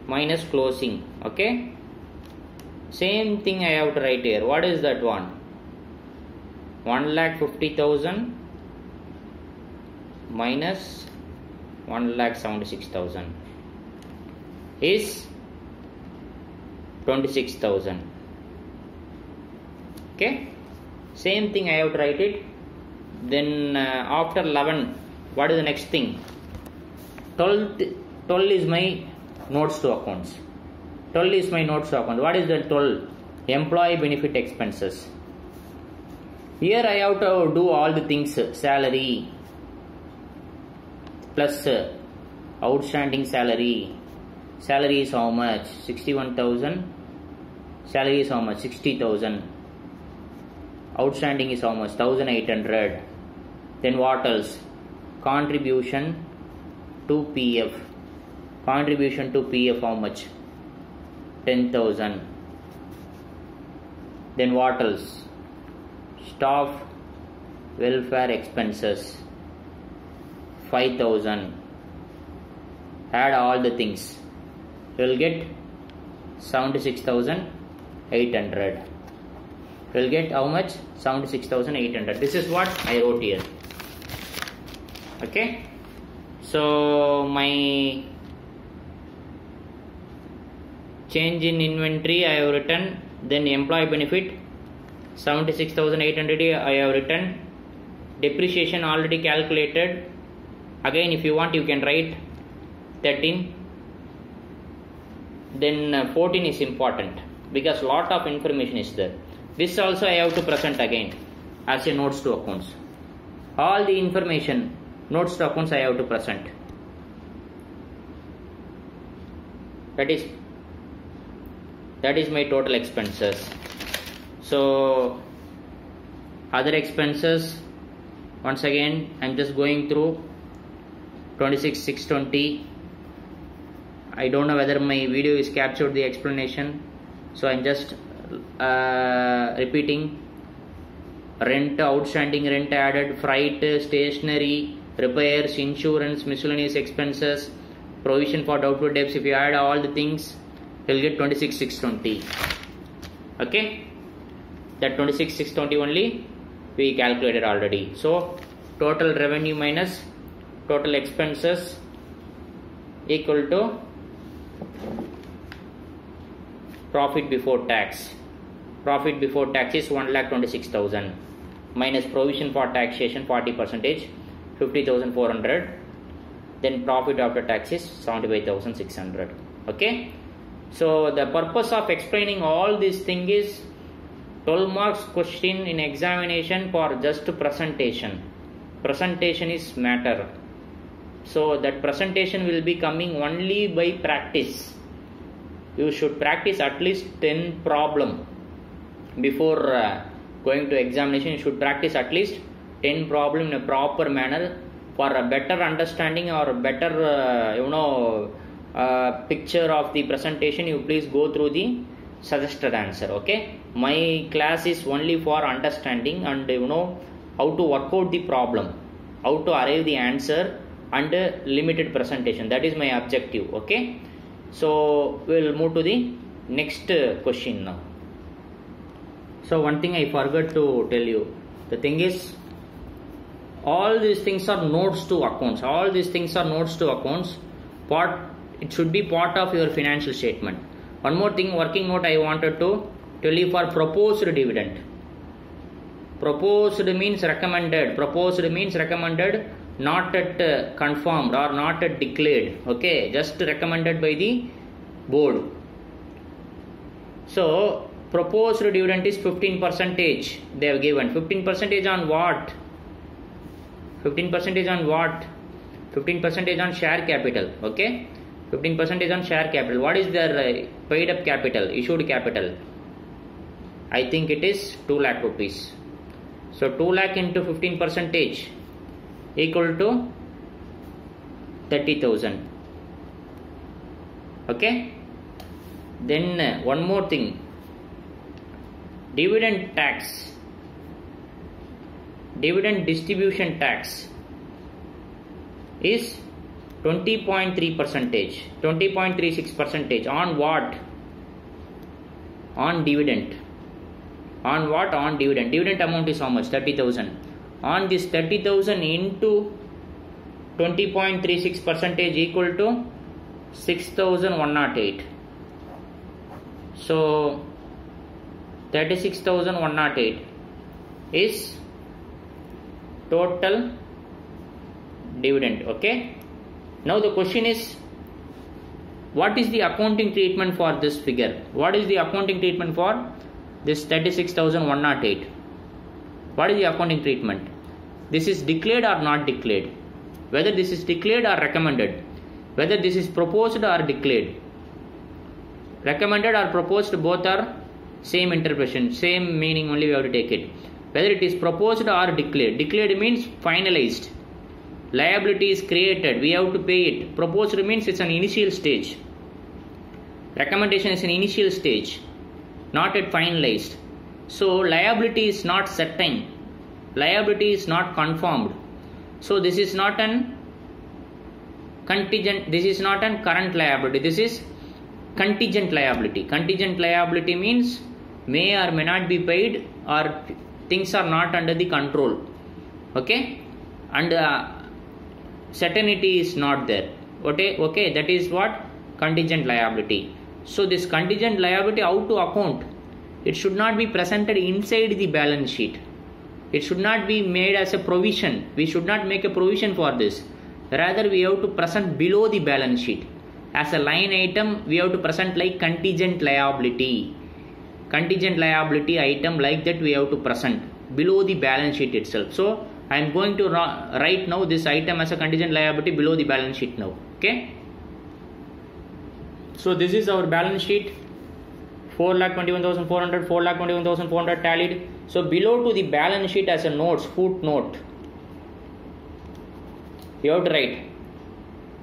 minus closing. Okay, same thing I have to write here. What is that one? 1,50,000 minus 1,76,000 is 26,000. Okay, same thing I have to write it. Then after 11, what is the next thing? 12 is my notes to accounts. 12 is my notes to account. What is the 12? Employee benefit expenses. Here I have to do all the things. Salary plus outstanding salary. Salary is how much? 61,000. Salary is how much? 60,000. Outstanding is how much? 1,800. Then what else? Contribution to PF. Contribution to PF how much? 10,000. Then what else? Staff welfare expenses 5,000. Add all the things. You will get 76,800. You will get how much? 76,800. This is what I wrote here. Okay. So my change in inventory I have written. Then employee benefit 76,800 I have written. Depreciation already calculated. Again, if you want, you can write 13. Then 14 is important because lot of information is there. This also I have to present again as a notes to accounts. All the information notes to accounts I have to present. That is my total expenses. So other expenses, once again I am just going through 26,620. I don't know whether my video is captured the explanation, so I am just repeating. Rent, outstanding rent added, freight, stationery, repairs, insurance, miscellaneous expenses, provision for doubtful debts. If you add all the things, you will get 26,620. Okay, that 26,620 only we calculated already. So total revenue minus total expenses equal to profit before tax. Profit before tax is 1,26,000 minus provision for taxation 40%, 50,400. Then profit after tax is 75,600. Okay. So the purpose of explaining all this thing is 12 marks question in examination for just presentation. Presentation is matter. So that presentation will be coming only by practice. You should practice at least 10 problem before going to examination. You should practice at least 10 problem in a proper manner for a better understanding or a better picture of the presentation. You please go through the suggested answer. Okay, my class is only for understanding and how to work out the problem, how to arrive the answer and limited presentation. That is my objective. Okay, so we'll move to the next question now. So one thing I forgot to tell you, the thing is all these things are notes to accounts. All these things are notes to accounts. It should be part of your financial statement. One more thing, working note I wanted to tell you for proposed dividend. Proposed means recommended. Proposed means recommended, not at confirmed or not at declared. Okay, just recommended by the board. So proposed dividend is 15%. They have given 15% on what? 15% on what? 15% on share capital. Okay, 15% on share capital. What is their paid up capital, issued capital? I think it is 2 lakh rupees. So 2 lakh into 15%. equal to 30,000. Okay. Then one more thing, dividend tax, dividend distribution tax is 20.3%, 20.36% on what? On dividend. On what? On dividend. Dividend amount is how much? 30,000. On this 30,000 into 20.36% equal to 6,108. So 36,108 is total dividend. Okay. Now the question is, what is the accounting treatment for this figure? What is the accounting treatment for this 36,108? What is the accounting treatment? This is declared or not declared? Whether this is declared or recommended? Whether this is proposed or declared? Recommended or proposed, both are same interpretation, same meaning, only we have to take it. Whether it is proposed or declared. Declared means finalized. Liability is created, we have to pay it. Proposed means it's an initial stage. Recommendation is an initial stage, not yet finalized. So liability is not certain, liability is not confirmed. So this is not an contingent, this is not an current liability, this is contingent liability. Contingent liability means may or may not be paid, or things are not under the control. Okay, and certainty is not there. Okay, that is what? Contingent liability. So this contingent liability, how to account? It should not be presented inside the balance sheet. It should not be made as a provision. We should not make a provision for this. Rather, we have to present below the balance sheet. As a line item, we have to present like contingent liability. Contingent liability item like that we have to present below the balance sheet itself. So I am going to write now this item as a contingent liability below the balance sheet now. Okay. So this is our balance sheet. 4,21,400, 4,21,400 tallied. So below to the balance sheet as a notes, footnote, you have to write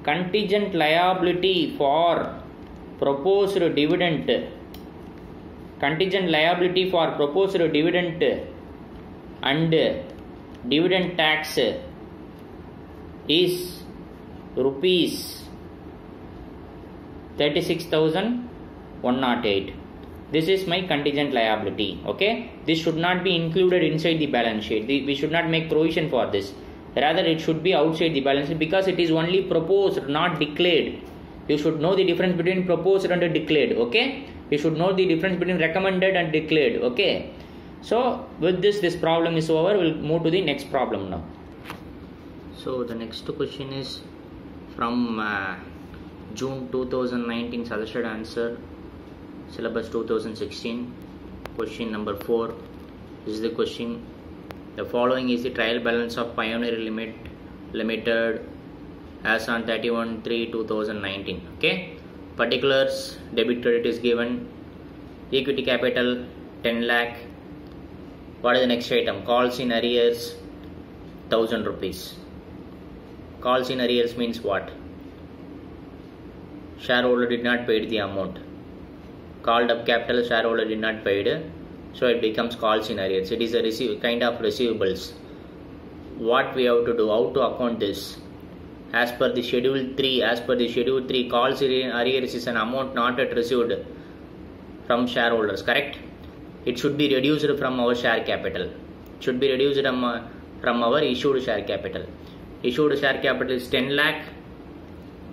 contingent liability for proposed dividend. Contingent liability for proposed dividend and dividend tax is rupees 36,108. This is my contingent liability. Okay, this should not be included inside the balance sheet. We should not make provision for this. Rather, it should be outside the balance sheet, because it is only proposed, not declared. You should know the difference between proposed and declared. Okay, you should know the difference between recommended and declared. Okay, so with this problem is over. We'll move to the next problem now. So the next question is from June 2019 suggested answer, syllabus 2016, question number 4. This is the question. The following is the trial balance of Pioneer Limited as on 31/3/2019. Okay, particulars, debit credit is given, equity capital 10 lakh. What is the next item? Calls in arrears 1,000 rupees. Calls in arrears means what? Shareholder did not pay the amount. Called up capital, shareholder did not pay it, so it becomes calls in arrears. It is a kind of receivables. What we have to do? How to account this? As per the schedule 3, calls in arrears is an amount not yet received from shareholders. Correct? It should be reduced from our share capital. It should be reduced from our issued share capital. Issued share capital is 10 lakh.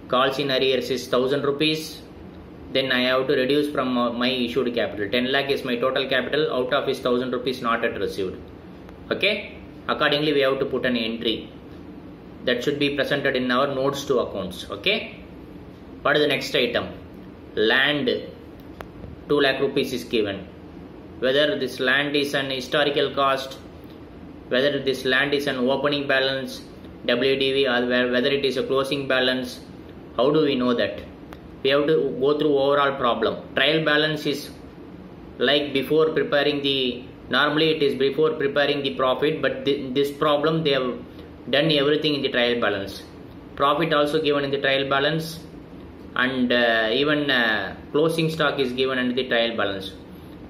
Calls in arrears is 1,000 rupees. Then I have to reduce from my issued capital. 10 lakh is my total capital. Out of is 1,000 rupees not yet received. Okay. Accordingly, we have to put an entry that should be presented in our notes to accounts. Okay. What is the next item? Land 2 lakh rupees is given. Whether this land is an historical cost, whether this land is an opening balance, WDV, or whether it is a closing balance, how do we know that? We have to go through overall problem. Trial balance is like before preparing the, normally it is before preparing the profit, but this problem they have done everything in the trial balance. Profit also given in the trial balance, and even closing stock is given under the trial balance.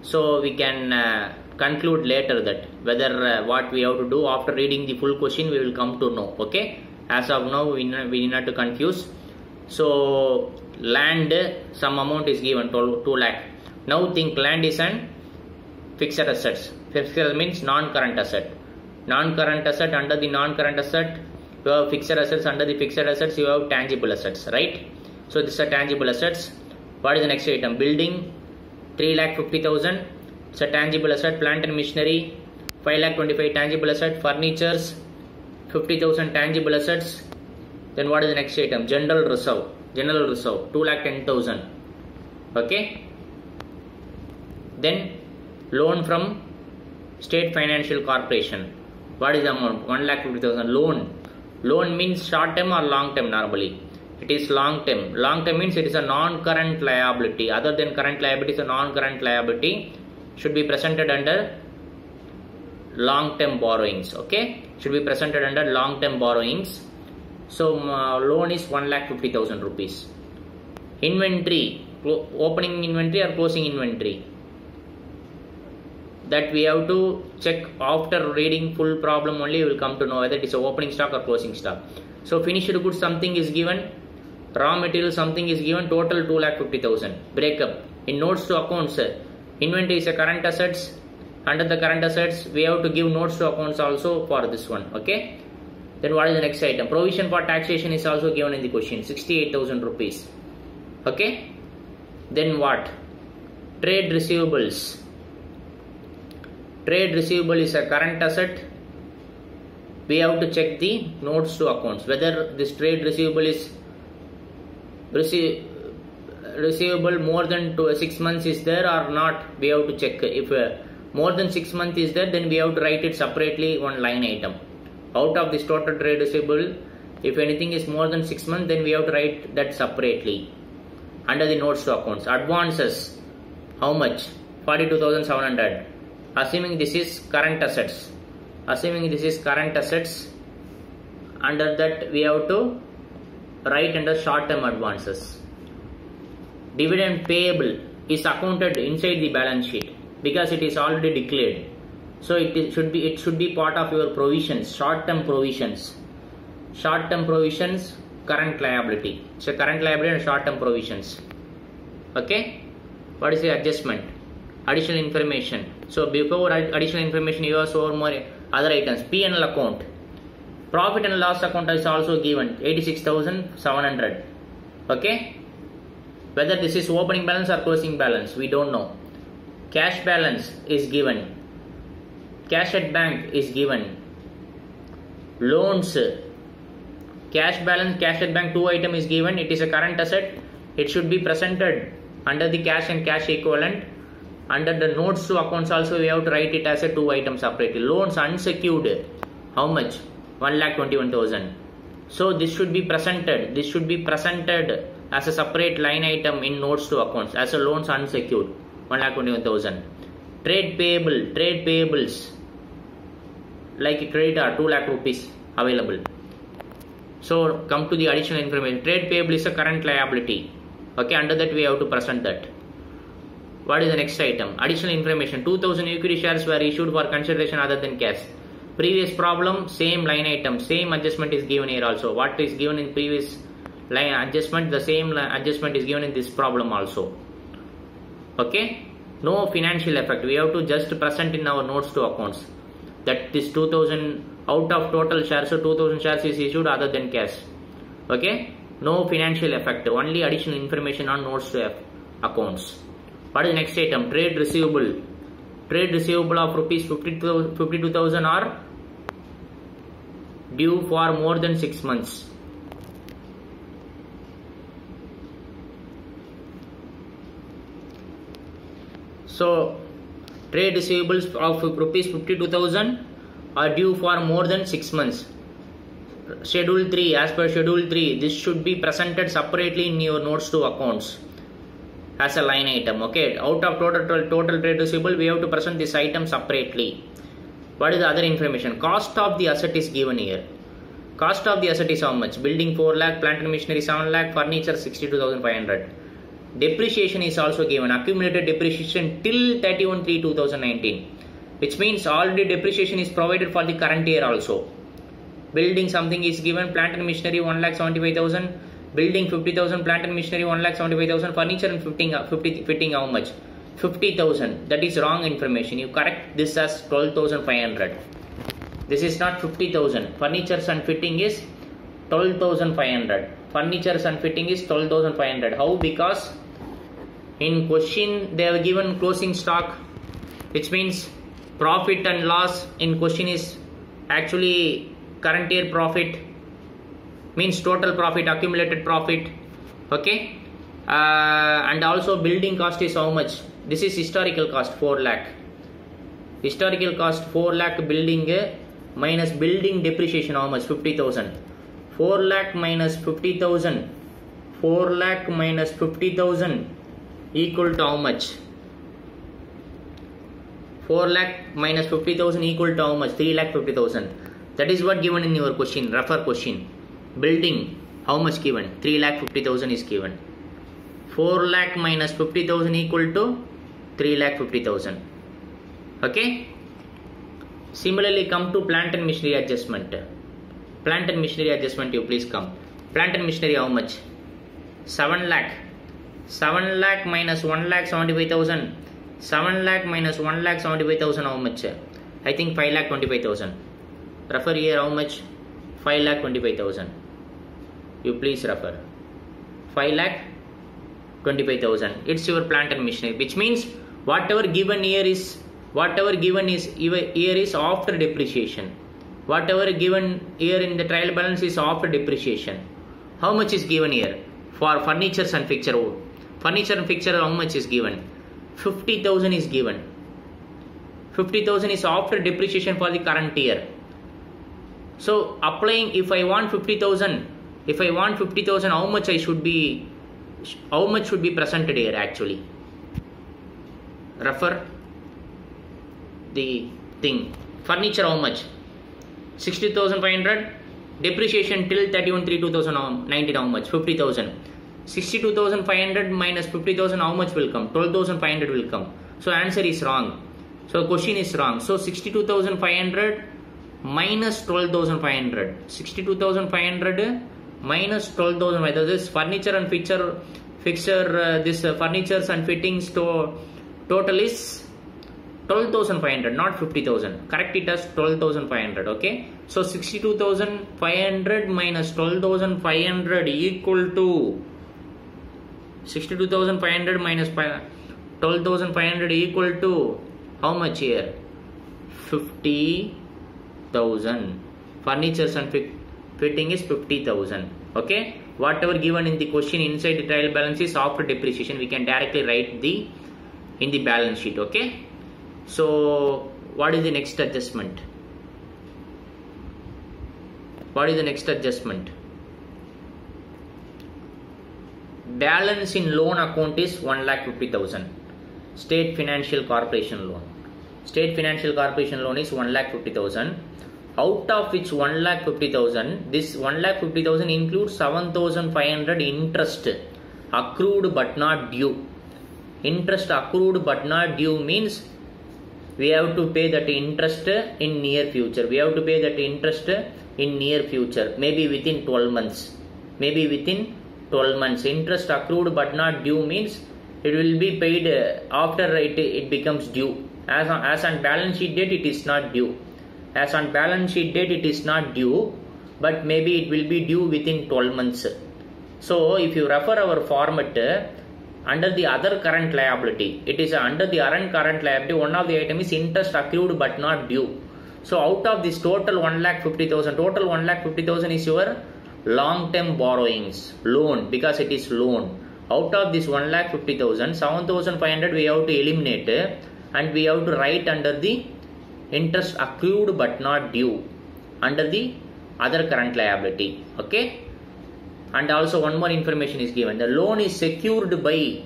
So we can conclude later that whether what we have to do after reading the full question we will come to know. Okay, as of now we need not to confuse. So land, some amount is given, 2 lakh. Now think land is an fixed assets. Fixed means non-current asset. Non-current asset, under the non-current asset you have fixed assets, under the fixed assets you have tangible assets, right? So these are tangible assets. What is the next item? Building, 3,50,000. It's a tangible asset. Plant and machinery, 5,25,000 tangible asset. Furnitures, 50,000 tangible assets. Then what is the next item? General reserve. General reserve, 2,10,000. Okay. Then loan from State Financial Corporation. What is the amount? 1,50,000. Loan. Loan means short term or long term normally. It is long term. Long term means it is a non-current liability. Other than current liability, is a non-current liability. Should be presented under long-term borrowings. Okay, should be presented under long-term borrowings. So loan is 1,50,000 rupees. Inventory, opening inventory or closing inventory, that we have to check after reading full problem only. We will come to know whether it is a opening stock or closing stock. So finished goods something is given, raw material something is given, total 2,50,000. Breakup in notes to accounts. Inventory is a current assets. Under the current assets we have to give notes to accounts also for this one. Okay. Then what is the next item? Provision for taxation is also given in the question, 68,000 rupees. Okay. Then what? Trade receivables. Trade receivable is a current asset. We have to check the notes to accounts whether this trade receivable is receivable more than 6 months is there or not. We have to check. If more than 6 months is there, then we have to write it separately one line item. Out of this total trade receivable, if anything is more than 6 months, then we have to write that separately under the notes to accounts. Advances, how much? 42,700. Assuming this is current assets. Assuming this is current assets, under that we have to write under short-term advances. Dividend payable is accounted inside the balance sheet because it is already declared. So it should be part of your provisions, short-term provisions. Short-term provisions, current liability. So current liability and short-term provisions. Okay. What is the adjustment? Additional information. So before additional information you have so more other items. P&L account. Profit and loss account is also given, 86,700. Okay. Whether this is opening balance or closing balance, we don't know. Cash balance is given. Cash at bank is given. Loans. Cash balance, cash at bank, 2 item is given. It is a current asset. It should be presented under the cash and cash equivalent. Under the notes to accounts also we have to write it as a 2 item separately. Loans unsecured, how much? 1,21,000. So this should be presented. This should be presented as a separate line item in notes to accounts as a loans unsecured, 1,21,000. Trade payable, trade payables like a creditor, 2 lakh rupees available. So come to the additional information. Trade payable is a current liability. Okay, under that we have to present that. What is the next item? Additional information. 2,000 equity shares were issued for consideration other than cash. Previous problem, same line item, same adjustment is given here also. What is given in previous line adjustment, the same adjustment is given in this problem also. Okay. No financial effect. We have to just present in our notes to accounts that this 2,000 out of total shares, so 2,000 shares is issued other than cash. Okay. No financial effect. Only additional information on notes to accounts. What is the next item? Trade receivable. Trade receivable of rupees 52,000 are due for more than 6 months. So trade receivables of rupees 52,000 are due for more than 6 months. Schedule 3, as per schedule 3, this should be presented separately in your notes to accounts as a line item. Okay, out of total trade receivable we have to present this item separately. What is the other information? Cost of the asset is given here. Cost of the asset is how much? Building 4 lakh, plant and machinery 7 lakh, furniture 62,500. Depreciation is also given. Accumulated depreciation till 31/3/2019. Which means already depreciation is provided for the current year also. Building something is given, plant and machinery 1,75,000. Building 50,000, plant and machinery 1,75,000. Furniture and fitting how much? 50,000. That is wrong information. You correct this as 12,500. This is not 50,000. Furniture and fitting is 12,500. Furniture and fitting is 12,500. How? Because in question they have given closing stock, which means profit and loss in question is actually current year profit, means total profit, accumulated profit. Okay. And also building cost is how much? This is historical cost 4 lakh. Historical cost 4 lakh building minus building depreciation how much? 50,000. 4 lakh minus 50,000. 4 lakh minus 50,000 equal to how much? 4 lakh minus 50,000 equal to how much? 3,50,000. That is what given in your question. Refer question. Building how much given? 3,50,000 is given. 4 lakh minus 50,000 equal to 3,50,000. Okay. Similarly, come to plant and machinery adjustment. Plant and machinery adjustment, you please come. Plant and machinery how much? 7 lakh. 7 lakh minus 1,75,000. 7 lakh minus 1,75,000 how much? I think 5,25,000. Refer here how much? 5,25,000. You please refer. 5,25,000. It's your plant and machinery, which means whatever given here is here is after depreciation. Whatever given here in the trial balance is after depreciation. How much is given here? For furniture and fixture. Furniture and fixture how much is given? 50,000 is given. 50,000 is after depreciation for the current year. So applying, if I want 50,000, how much should be presented here actually? Refer the thing. Furniture how much? 60,500. Depreciation till 31/3/2019 how much? 50,000. 62,500 minus 50,000 how much will come? 12,500 will come. So answer is wrong. So question is wrong. So 62,500 minus 12,500. 62,500 minus 12,500. This furniture and fixture this furnitures and fittings total is 12,500, not 50,000. Correct it as 12,500. Okay. So 62,500 minus 12,500 equal to 62,500 minus 12,500 equal to how much here? 50,000. Furnitures and fitting is 50,000. Okay. Whatever given in the question inside the trial balance is after depreciation. We can directly write in the balance sheet. Okay. So what is the next adjustment? What is the next adjustment? Balance in loan account is 1,50,000. State Financial Corporation loan. State Financial Corporation loan is 1,50,000. Out of which 1,50,000, this 1,50,000 includes 7,500 interest accrued but not due. Interest accrued but not due means we have to pay that interest in near future. We have to pay that interest in near future, maybe within 12 months. Maybe within 12 months. Interest accrued but not due means it will be paid after it becomes due. As on balance sheet date, it is not due. As on balance sheet date, it is not due, but maybe it will be due within 12 months. So if you refer our format, under the other current liability, it is under the current liability, one of the item is interest accrued but not due. So out of this total 1,50,000, total 1,50,000 is your long term borrowings, loan, because it is loan. Out of this 1,50,000, 7,500 we have to eliminate and we have to write under the interest accrued but not due under the other current liability. Okay. And also one more information is given. The loan is secured by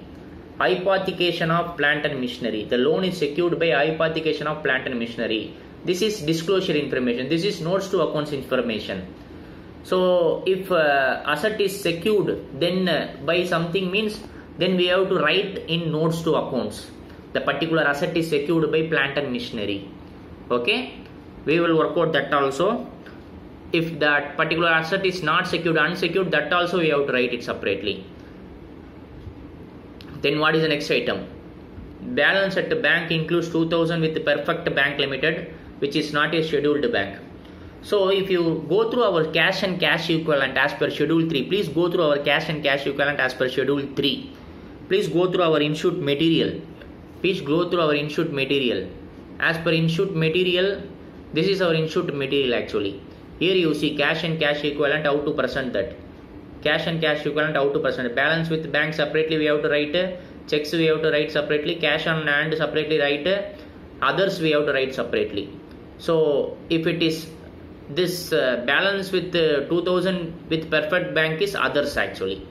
hypothecation of plant and machinery. The loan is secured by hypothecation of plant and machinery. This is disclosure information. This is notes to accounts information. So if asset is secured, then by something means, then we have to write in notes to accounts. The particular asset is secured by plant and machinery. Okay, we will work out that also. If that particular asset is not secured, unsecured, that also we have to write it separately. Then what is the next item? Balance at the bank includes 2000 with Perfect Bank Limited, which is not a scheduled bank. So if you go through our cash and cash equivalent as per schedule 3, please go through our cash and cash equivalent as per schedule 3. Please go through our insured material. Please go through our insured material. As per insured material, this is our insured material actually. Here you see cash and cash equivalent, how to present that. Cash and cash equivalent, how to present. Balance with bank separately we have to write. Checks we have to write separately. Cash on hand separately write. Others we have to write separately. So if it is this balance with 2000 with Perfect Bank is others actually.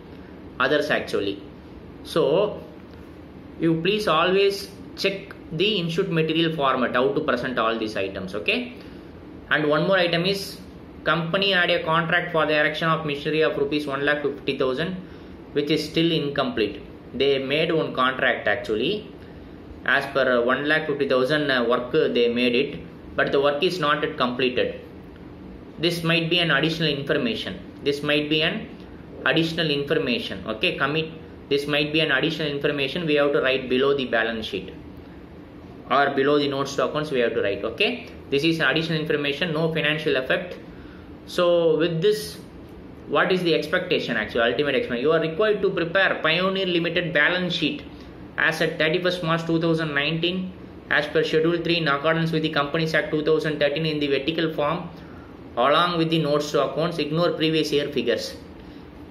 So you please always check the insured material format, how to present all these items. Okay. And one more item is, company had a contract for the erection of machinery of rupees 1,50,000, which is still incomplete. They made one contract actually as per 1,50,000 work they made it, but the work is not yet completed. This might be an additional information. Okay, commit. This might be an additional information we have to write below the balance sheet or below the notes to accounts we have to write. Okay, this is additional information, no financial effect. So with this, what is the expectation actually, ultimate expectation? You are required to prepare Pioneer Limited balance sheet as at 31st March 2019 as per schedule 3 in accordance with the Companies Act 2013 in the vertical form along with the notes to accounts. Ignore previous year figures.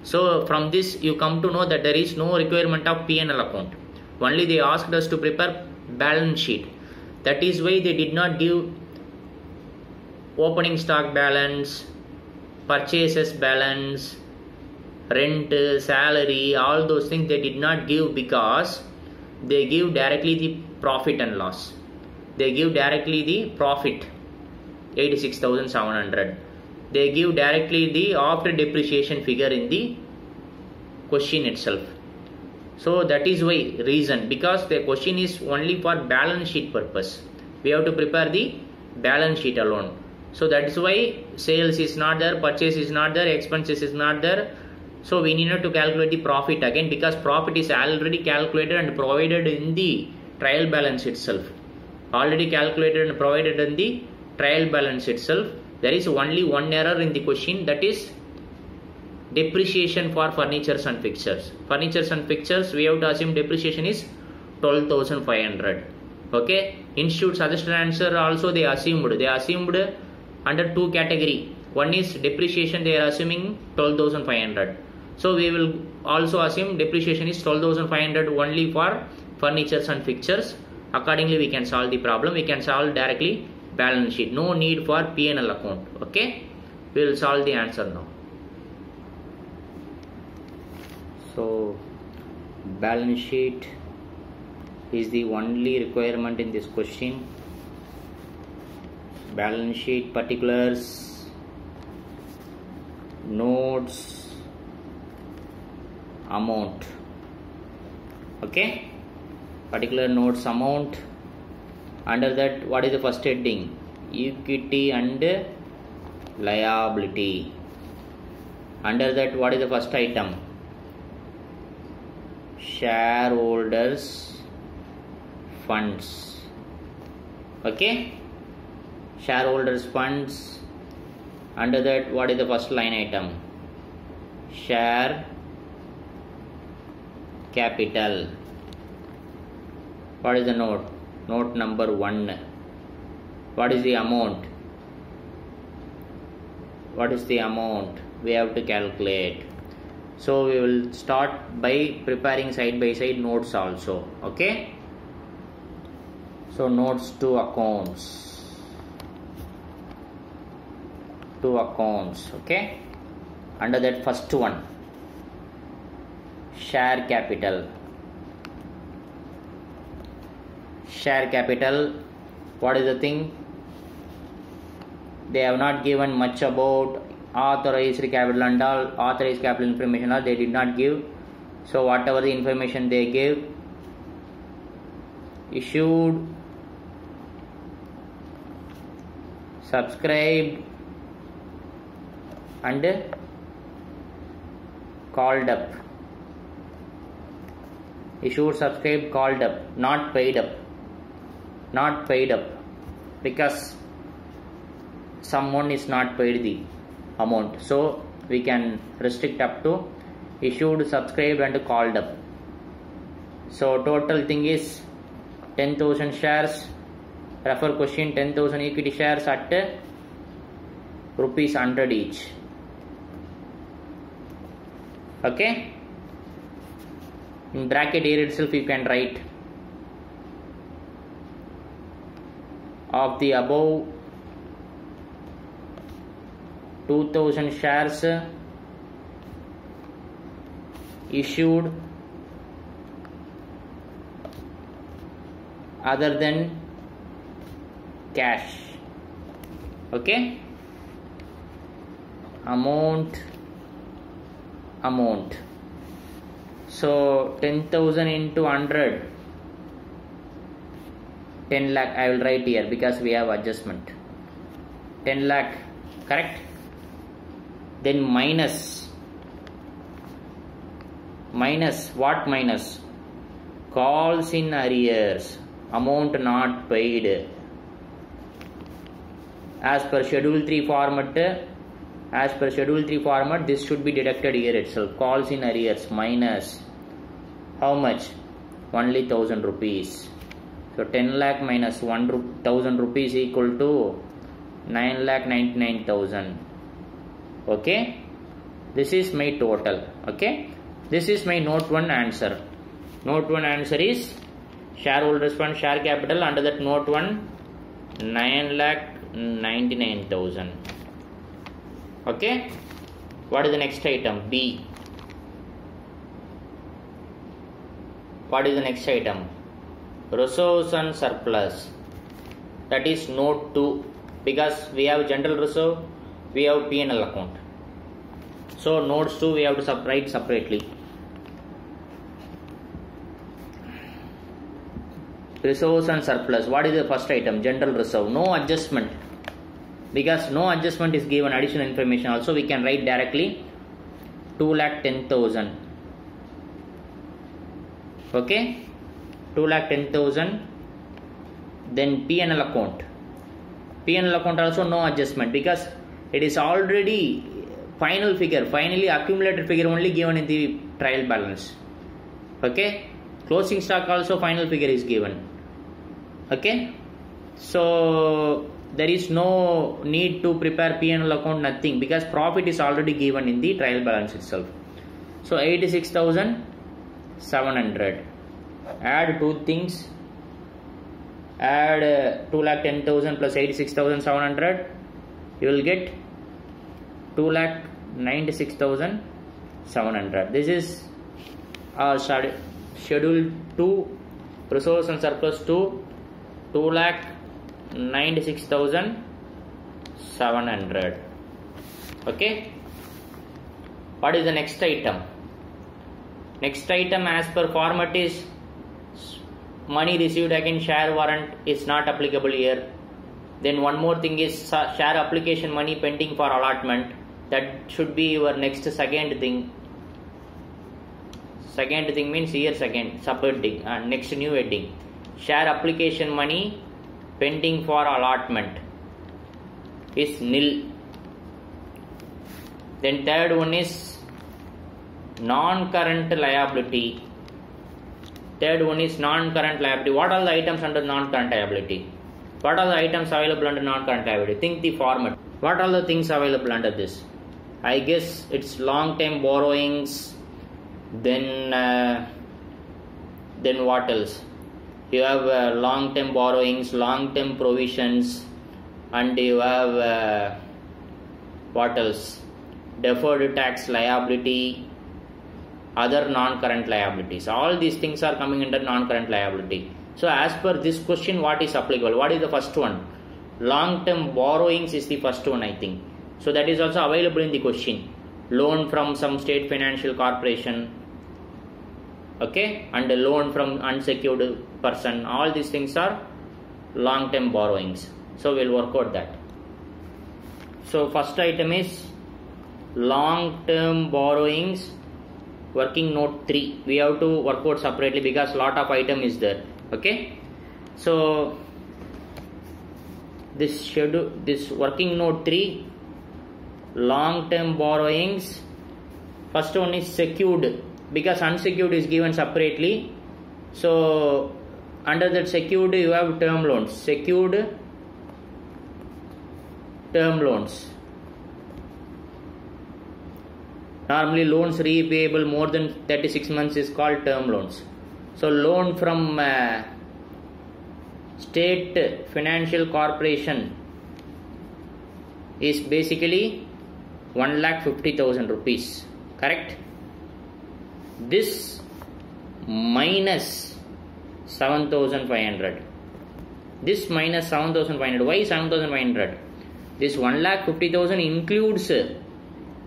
So from this you come to know that there is no requirement of P&L account. Only they asked us to prepare balance sheet. That is why they did not give opening stock balance, purchases balance, rent, salary, all those things they did not give, because they give directly the profit and loss. They give directly the profit 86,700. They give directly the after depreciation figure in the question itself. So that is why reason, because the question is only for balance sheet purpose. We have to prepare the balance sheet alone. So that is why sales is not there, purchase is not there, expenses is not there. So we need to calculate the profit again, because profit is already calculated and provided in the trial balance itself. Already calculated and provided in the trial balance itself. There is only one error in the question, that is depreciation for furnitures and fixtures. Furnitures and fixtures, we have to assume depreciation is 12,500. Okay. Institute suggested answer also they assumed. They assumed under two category. One is depreciation, they are assuming 12,500. So we will also assume depreciation is 12,500 only for furnitures and fixtures. Accordingly we can solve the problem. We can solve directly balance sheet. No need for P&L account. Okay. We will solve the answer now. So balance sheet is the only requirement in this question. Balance sheet particulars, notes, amount. Okay. Particular notes, amount. Under that, what is the first heading? Equity and liability. Under that, what is the first item? Shareholders funds. Okay. Shareholders funds. Under that, what is the first line item? Share capital. What is the note? Note number 1. What is the amount? What is the amount? We have to calculate. So we will start by preparing side by side notes also. Okay. So notes to accounts. To accounts. Okay. Under that, first one, share capital. Share capital, what is the thing? They have not given much about authorized capital and all authorized capital information they did not give. So whatever the information they gave, issued, subscribed and called up. Issued, subscribed, called up, not paid up. Not paid up because someone is not paid the amount. So we can restrict up to issued, subscribed and called up. So total thing is 10,000 shares. Refer question, 10,000 equity shares at rupees 100 each. Okay. In bracket here itself you can write of the above 2,000 shares issued other than cash. Okay. Amount. So 10,000 into 100, 10 lakh I will write here because we have adjustment. 10 lakh, correct? Then minus what? Minus calls in arrears, amount not paid. As per schedule 3 format, this should be deducted here itself. Calls in arrears minus how much? Only 1,000 rupees. So 10 lakh minus 1,000 rupees equal to 9,99,000. Okay. This is my total. Okay. This is my note 1 answer. Note 1 answer is shareholders fund share capital under that note 1 9,99,000. Okay. What is the next item? B. What is the next item? Reserves and surplus. That is note 2. Because we have general reserve, we have P&L account. So notes 2 we have to write separately. Reserves and surplus. What is the first item? General reserve. No adjustment. Because no adjustment is given additional information also, we can write directly 2,10,000. Okay. 2,10,000. Then P&L account. P&L account also no adjustment because it is already final figure, finally accumulated figure only given in the trial balance. Okay. Closing stock also final figure is given. Okay. So there is no need to prepare P&L account, nothing, because profit is already given in the trial balance itself. So 86,700. Add two things. Add 2,10,000 plus 86,700. You will get 2,96,700. This is our schedule 2, resource and surplus 2, 2,96,700. Okay. What is the next item? Next item as per format is money received against share warrant is not applicable here. Then one more thing is share application money pending for allotment. That should be your next second thing. Second thing means here second subheading and next new heading. Share application money pending for allotment is nil. Then third one is non-current liability. Third one is non-current liability. What are the items under non-current liability? What are the items available under non-current liability? Think the format. What are the things available under this? I guess it's long-term borrowings. Then what else? You have long-term borrowings, long-term provisions, and you have what else? Deferred tax liability, other non-current liabilities. All these things are coming under non-current liability. So as per this question, what is applicable? What is the first one? Long-term borrowings is the first one, I think. So that is also available in the question. Loan from some state financial corporation, okay, and a loan from unsecured person. All these things are long-term borrowings. So we'll work out that. So first item is long-term borrowings, working note 3. We have to work out separately because lot of item is there. Okay. So this schedule, this working note 3, long-term borrowings. First one is secured, because unsecured is given separately. So under that secured you have term loans. Secured term loans. Normally loans repayable more than 36 months is called term loans. So loan from state financial corporation is basically 1,50,000 rupees. Correct? This minus 7,500. This minus 7,500. Why 7,500? This 1,50,000 includes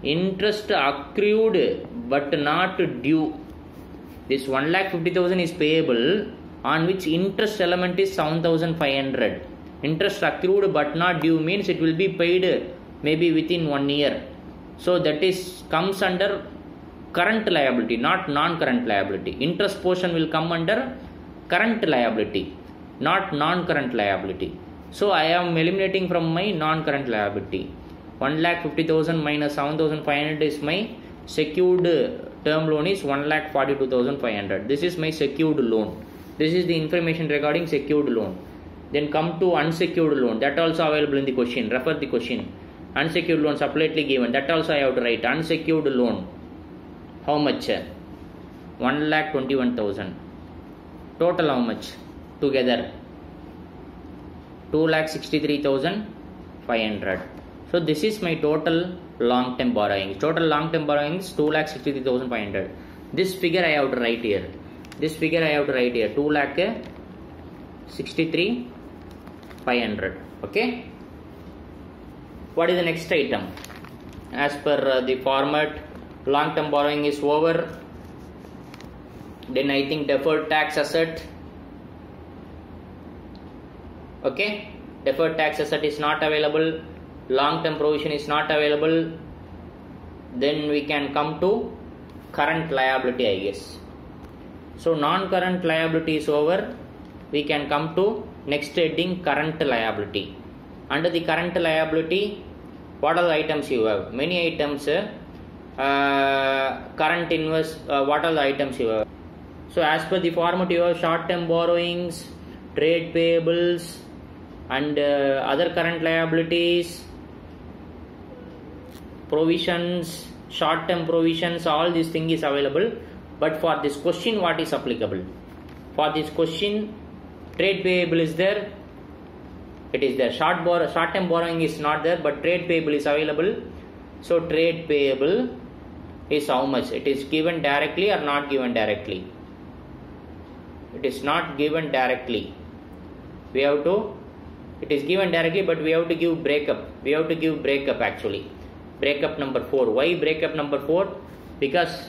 interest accrued but not due. This 1,50,000 is payable, on which interest element is 7,500. Interest accrued but not due means it will be paid maybe within 1 year. So that is comes under current liability, not non-current liability. Interest portion will come under current liability, not non-current liability. So I am eliminating from my non-current liability. 1,50,000 minus 7,500 is my secured term loan is 1,42,500. This is my secured loan. This is the information regarding secured loan. Then come to unsecured loan. That also available in the question. Refer the question. Unsecured loan separately given. That also I have to write. Unsecured loan. How much? 1,21,000. Total how much? Together 2,63,500. So this is my total long-term borrowings. Total long-term borrowings 2,63,500. This figure I have to write here. This figure I have to write here. 2,63,500. Okay. What is the next item? As per the format, long-term borrowing is over. Then I think deferred tax asset. Okay. Deferred tax asset is not available. Long-term provision is not available. Then we can come to current liability, I guess. So non-current liability is over. We can come to next heading, current liability. Under the current liability, what are the items you have? Many items. Current invest. What are the items you have? So as per the format, you have short-term borrowings, trade payables, and other current liabilities, provisions, short-term provisions. All these things is available. But for this question, what is applicable? For this question, trade payable is there. It is there. Short-term borrowing is not there, but trade payable is available. So trade payable is how much? It is given directly or not given directly? It is not given directly. We have to. It is given directly, but we have to give breakup. We have to give breakup actually. Breakup number 4. Why breakup number 4? Because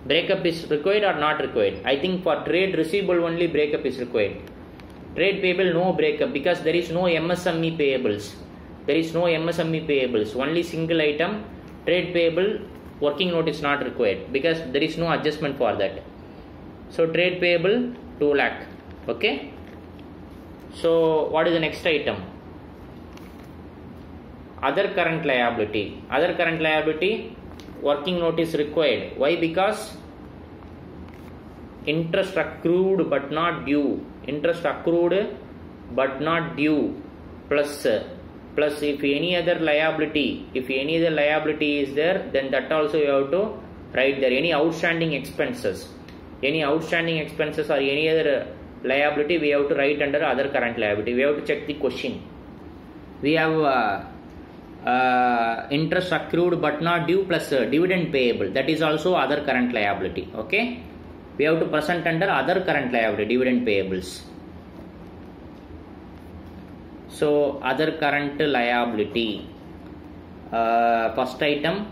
breakup is required or not required? I think for trade receivable only breakup is required. Trade payable no breakup because there is no MSME payables. There is no MSME payables. Only single item. Trade payable working note is not required because there is no adjustment for that. So trade payable 2 lakh. Okay. So what is the next item? Other current liability. Other current liability working note is required. Why? Because interest accrued but not due. Interest accrued but not due plus if any other liability, is there, then that also you have to write there. Any outstanding expenses or any other liability we have to write under other current liability. We have to check the question. We have interest accrued but not due plus dividend payable. That is also other current liability. Okay. We have to present under other current liability, dividend payables. So other current liability. First item,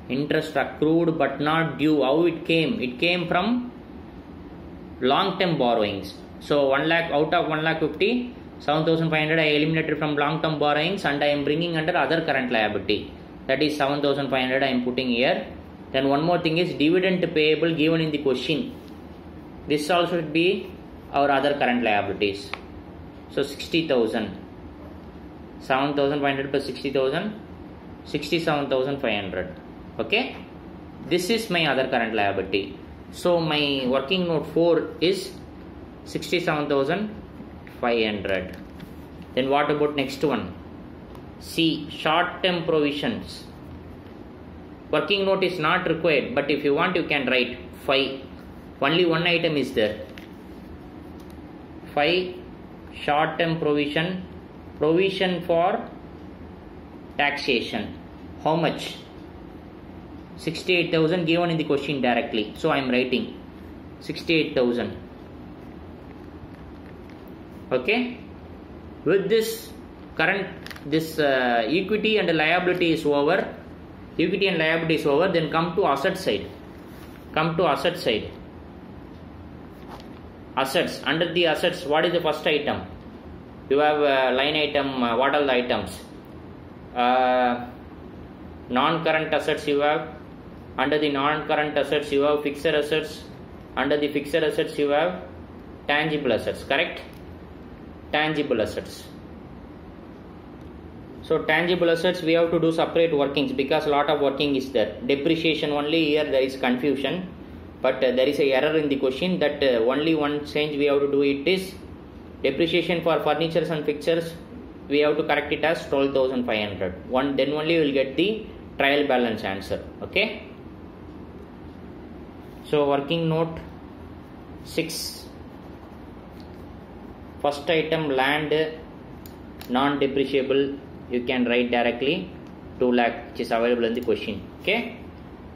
interest accrued but not due. How it came? It came from long term borrowings. So 1 lakh out of 1 lakh 50, 7,500 I eliminated from long term borrowings and I am bringing under other current liability. That is 7,500 I am putting here. Then one more thing is dividend payable given in the question. This also should be our other current liabilities. So 60,000. 7,500 plus 60,000, 67,500. Okay. This is my other current liability. So my working note 4 is 67,500. Then what about next one? C. Short term provisions. Working note is not required, but if you want you can write 5. Only one item is there. 5. Short term provision. Provision for taxation. How much? 68,000 given in the question directly. So I am writing 68,000. Okay. With this current, this equity and liability is over. Equity and liability is over. Then come to asset side. Come to asset side. Assets. Under the assets, what is the first item? You have line item. What are the items? Non-current assets you have. Under the non-current assets you have fixed assets. Under the fixed assets you have tangible assets. Correct? Tangible assets. So tangible assets we have to do separate workings because lot of working is there. Depreciation only, here there is confusion, but there is a error in the question that only one change we have to do it is depreciation for furnitures and fixtures. We have to correct it as 12,500. Then only you will get the trial balance answer. Okay. So working note 6. First item, land non-depreciable. You can write directly 2 lakh, which is available in the question. Okay.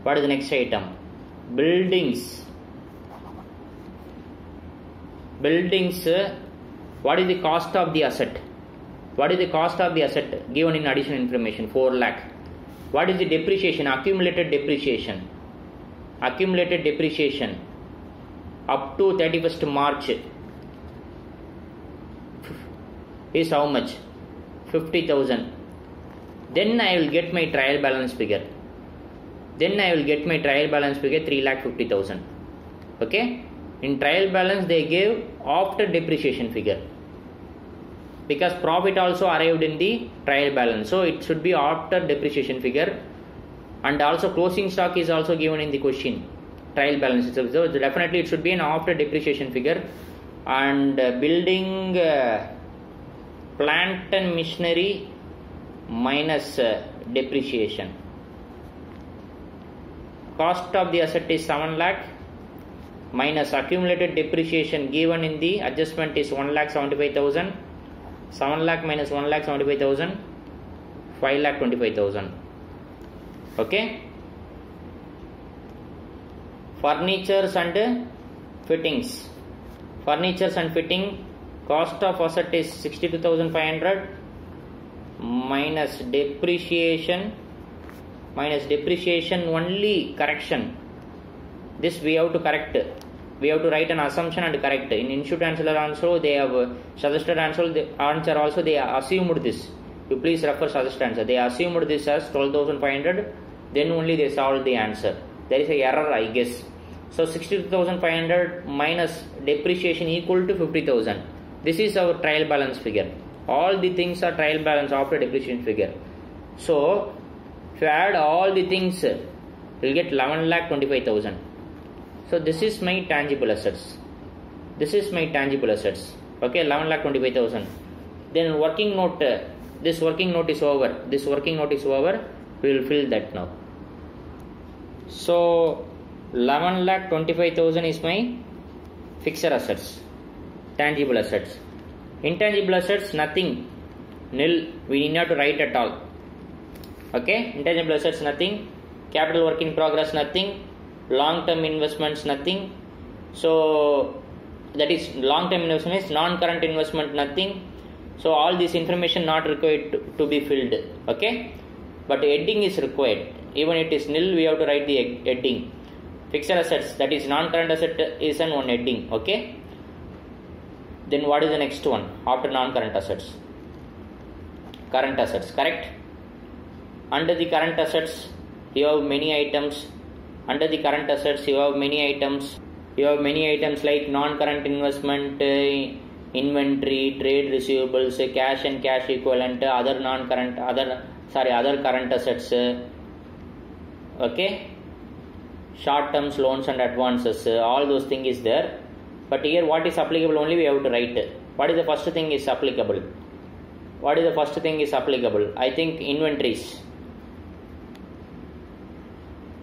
What is the next item? Buildings. Buildings. What is the cost of the asset? What is the cost of the asset given in additional information? 4 lakh. What is the depreciation? Accumulated depreciation. Accumulated depreciation up to 31st March is how much? 50,000. Then I will get my trial balance figure. 3,50,000. Okay. In trial balance they gave after depreciation figure, because profit also arrived in the trial balance, so it should be after depreciation figure. And also closing stock is also given in the question, trial balance. So definitely it should be an after depreciation figure. And building plant and machinery minus depreciation. Cost of the asset is 7 lakh minus accumulated depreciation given in the adjustment is 1,75,000. 7 lakh minus 1,75,000, 5,25,000. Okay. Furnitures and fittings. Furnitures and fitting, cost of asset is 62,500 minus depreciation. Only correction. This we have to correct. We have to write an assumption and correct. In institute answer also they have suggested answer. The answer also they assumed this. You please refer suggested answer. They assumed this as 12,500. Then only they solved the answer. There is a error, I guess. So 62,500 minus depreciation equal to 50,000. This is our trial balance figure. All the things are trial balance after depreciation figure. So if you add all the things, you will get 11,25,000. So this is my tangible assets. Okay, 11,25,000. Then working note. This working note is over. We will fill that now. So 11,25,000 is my fixed assets, tangible assets. Intangible assets, nothing, nil. We need not to write at all. Okay, intangible assets, nothing. Capital work in progress, nothing. Long-term investments, nothing. So that is long-term investment is non-current investment, nothing. So all this information not required to be filled. Okay, but heading is required. Even it is nil, we have to write the heading. Fixed assets, that is non-current asset, is an one heading. Okay. Then what is the next one after non-current assets? Current assets, correct? Under the current assets, you have many items. Under the current assets, you have many items. You have many items like non-current investment, inventory, trade receivables, cash and cash equivalent, other current assets. Okay, short terms loans and advances. All those things is there. But here what is applicable only we have to write. What is the first thing is applicable? What is the first thing is applicable? I think inventories.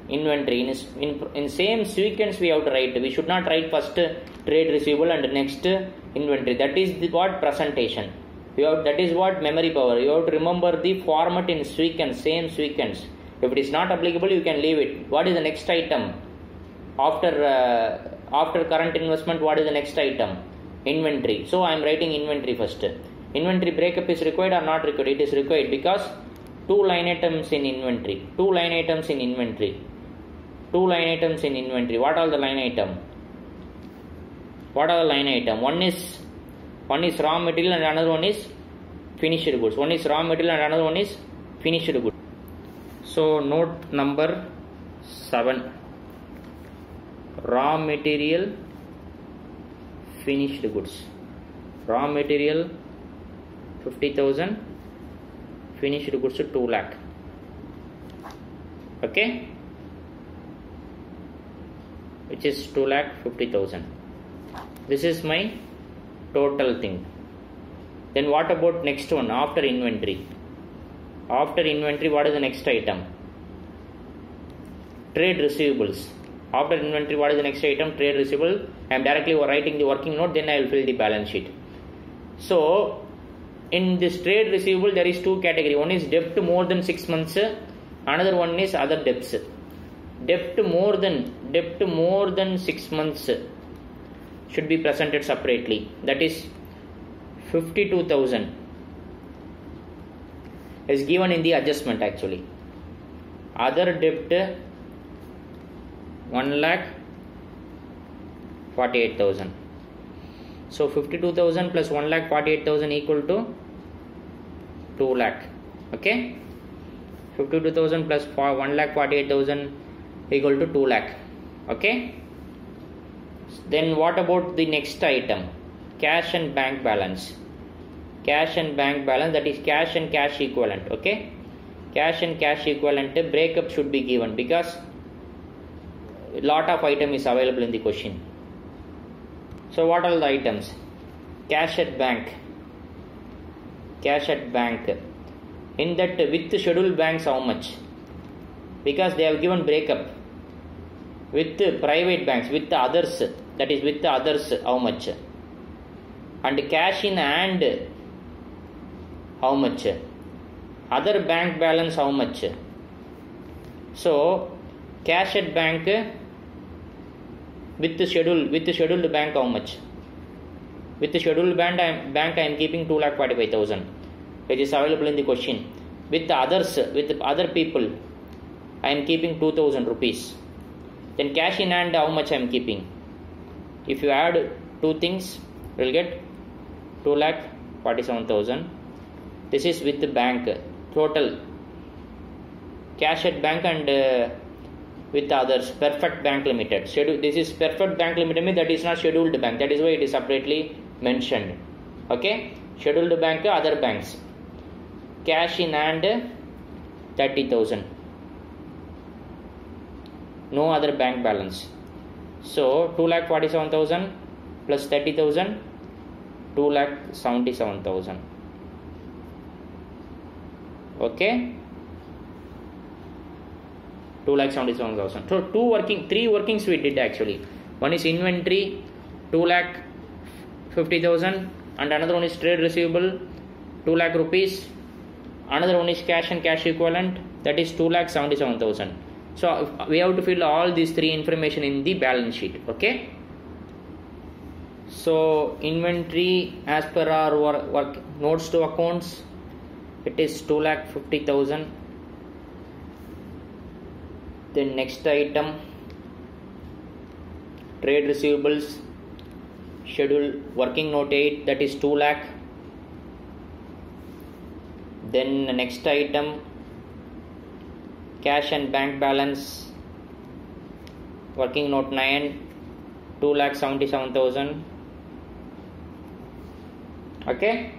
Inventory in same sequence we have to write. We should not write first trade receivable and next inventory. That is what presentation. That is what memory power. You have to remember the format in sequence, same sequence. If it is not applicable, you can leave it. What is the next item? After current investment, what is the next item? Inventory. So I am writing inventory first. Inventory breakup is required or not required? It is required because two line items in inventory. What are the line item? One is raw material and another one is finished goods. One is raw material and another one is finished goods. So note number 7. Raw material, finished goods. Raw material 50,000, finished goods 2 lakh. Okay, which is 2,50,000. This is my total thing. Then what about next one after inventory? After inventory, what is the next item? Trade receivables. After inventory, what is the next item? Trade receivable. I am directly writing the working note, then I will fill the balance sheet. So in this trade receivable, there is two categories. One is debt more than 6 months. Another one is other debts. Debt more than 6 months should be presented separately. That is 52,000 is given in the adjustment actually. Other debt 1,48,000. So 52,000 plus 1,48,000 equal to 2 lakh. Okay, 52,000 plus 1,48,000 equal to 2 lakh. Okay. Then what about the next item? Cash and bank balance. Cash and bank balance, that is cash and cash equivalent. Okay, cash and cash equivalent breakup should be given because a lot of item is available in the question. So what are the items? Cash at bank. Cash at bank. In that with scheduled banks how much? Because they have given breakup. With private banks, with the others, that is with the others how much? And cash in hand how much? Other bank balance how much? So cash at bank with the scheduled bank how much? With the scheduled bank I am keeping 2,45,000. It is available in the question. With the others, with the other people, I am keeping 2,000 rupees. Then cash in hand how much I am keeping? If you add two things, you will get 2,47,000. This is with the bank total. Cash at bank and with others, Perfect Bank Limited. This is Perfect Bank Limited, that is not scheduled bank. That is why it is separately mentioned. Okay, scheduled bank, other banks. Cash in hand 30,000. No other bank balance. So 2,47,000 plus 30,000, 2,77,000. Okay, 2,77,000. So three workings we did actually. One is inventory 2,50,000 and another one is trade receivable 2 lakh rupees. Another one is cash and cash equivalent, that is 2,77,000. So we have to fill all these three information in the balance sheet. Okay. So inventory as per our work notes to accounts, it is 2,50,000. Then next item, trade receivables schedule working note 8, that is 2 lakh. Then the next item, cash and bank balance working note 9, 2,77,000. Okay,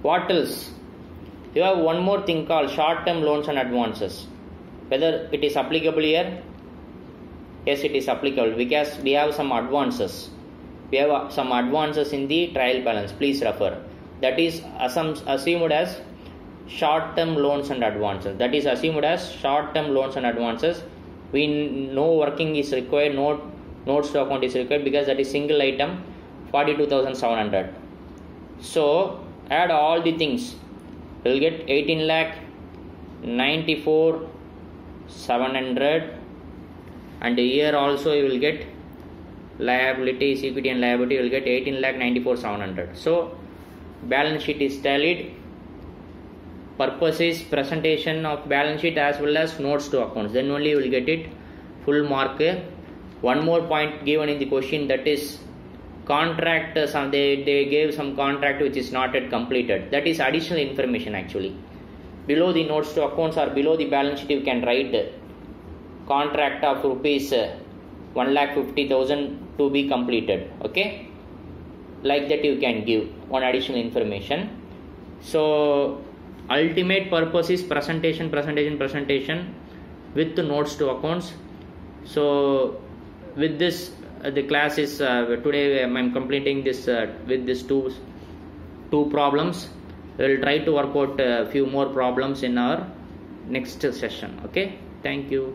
what else? You have one more thing called short term loans and advances. Whether it is applicable here? Yes, it is applicable because we have some advances. We have some advances in the trial balance. Please refer. That is assumed as short term loans and advances. That is assumed as short term loans and advances. We know working is required, notes to account is required because that is single item, 42,700. So add all the things. You will get 18 lakh 94,700, and here also you will get liabilities, equity and liability, you will get 18 lakh 94,700. So balance sheet is tallied. Purpose is presentation of balance sheet as well as notes to accounts. Then only you will get it full mark. One more point given in the question, that is contract. They gave some contract which is not yet completed. That is additional information actually. Below the notes to accounts or below the balance sheet you can write contract of rupees 1,50,000 to be completed. Okay, like that you can give one additional information. So ultimate purpose is presentation with the notes to accounts. So with this the class is today I am completing this with these two problems. We will try to work out a few more problems in our next session. Okay, thank you.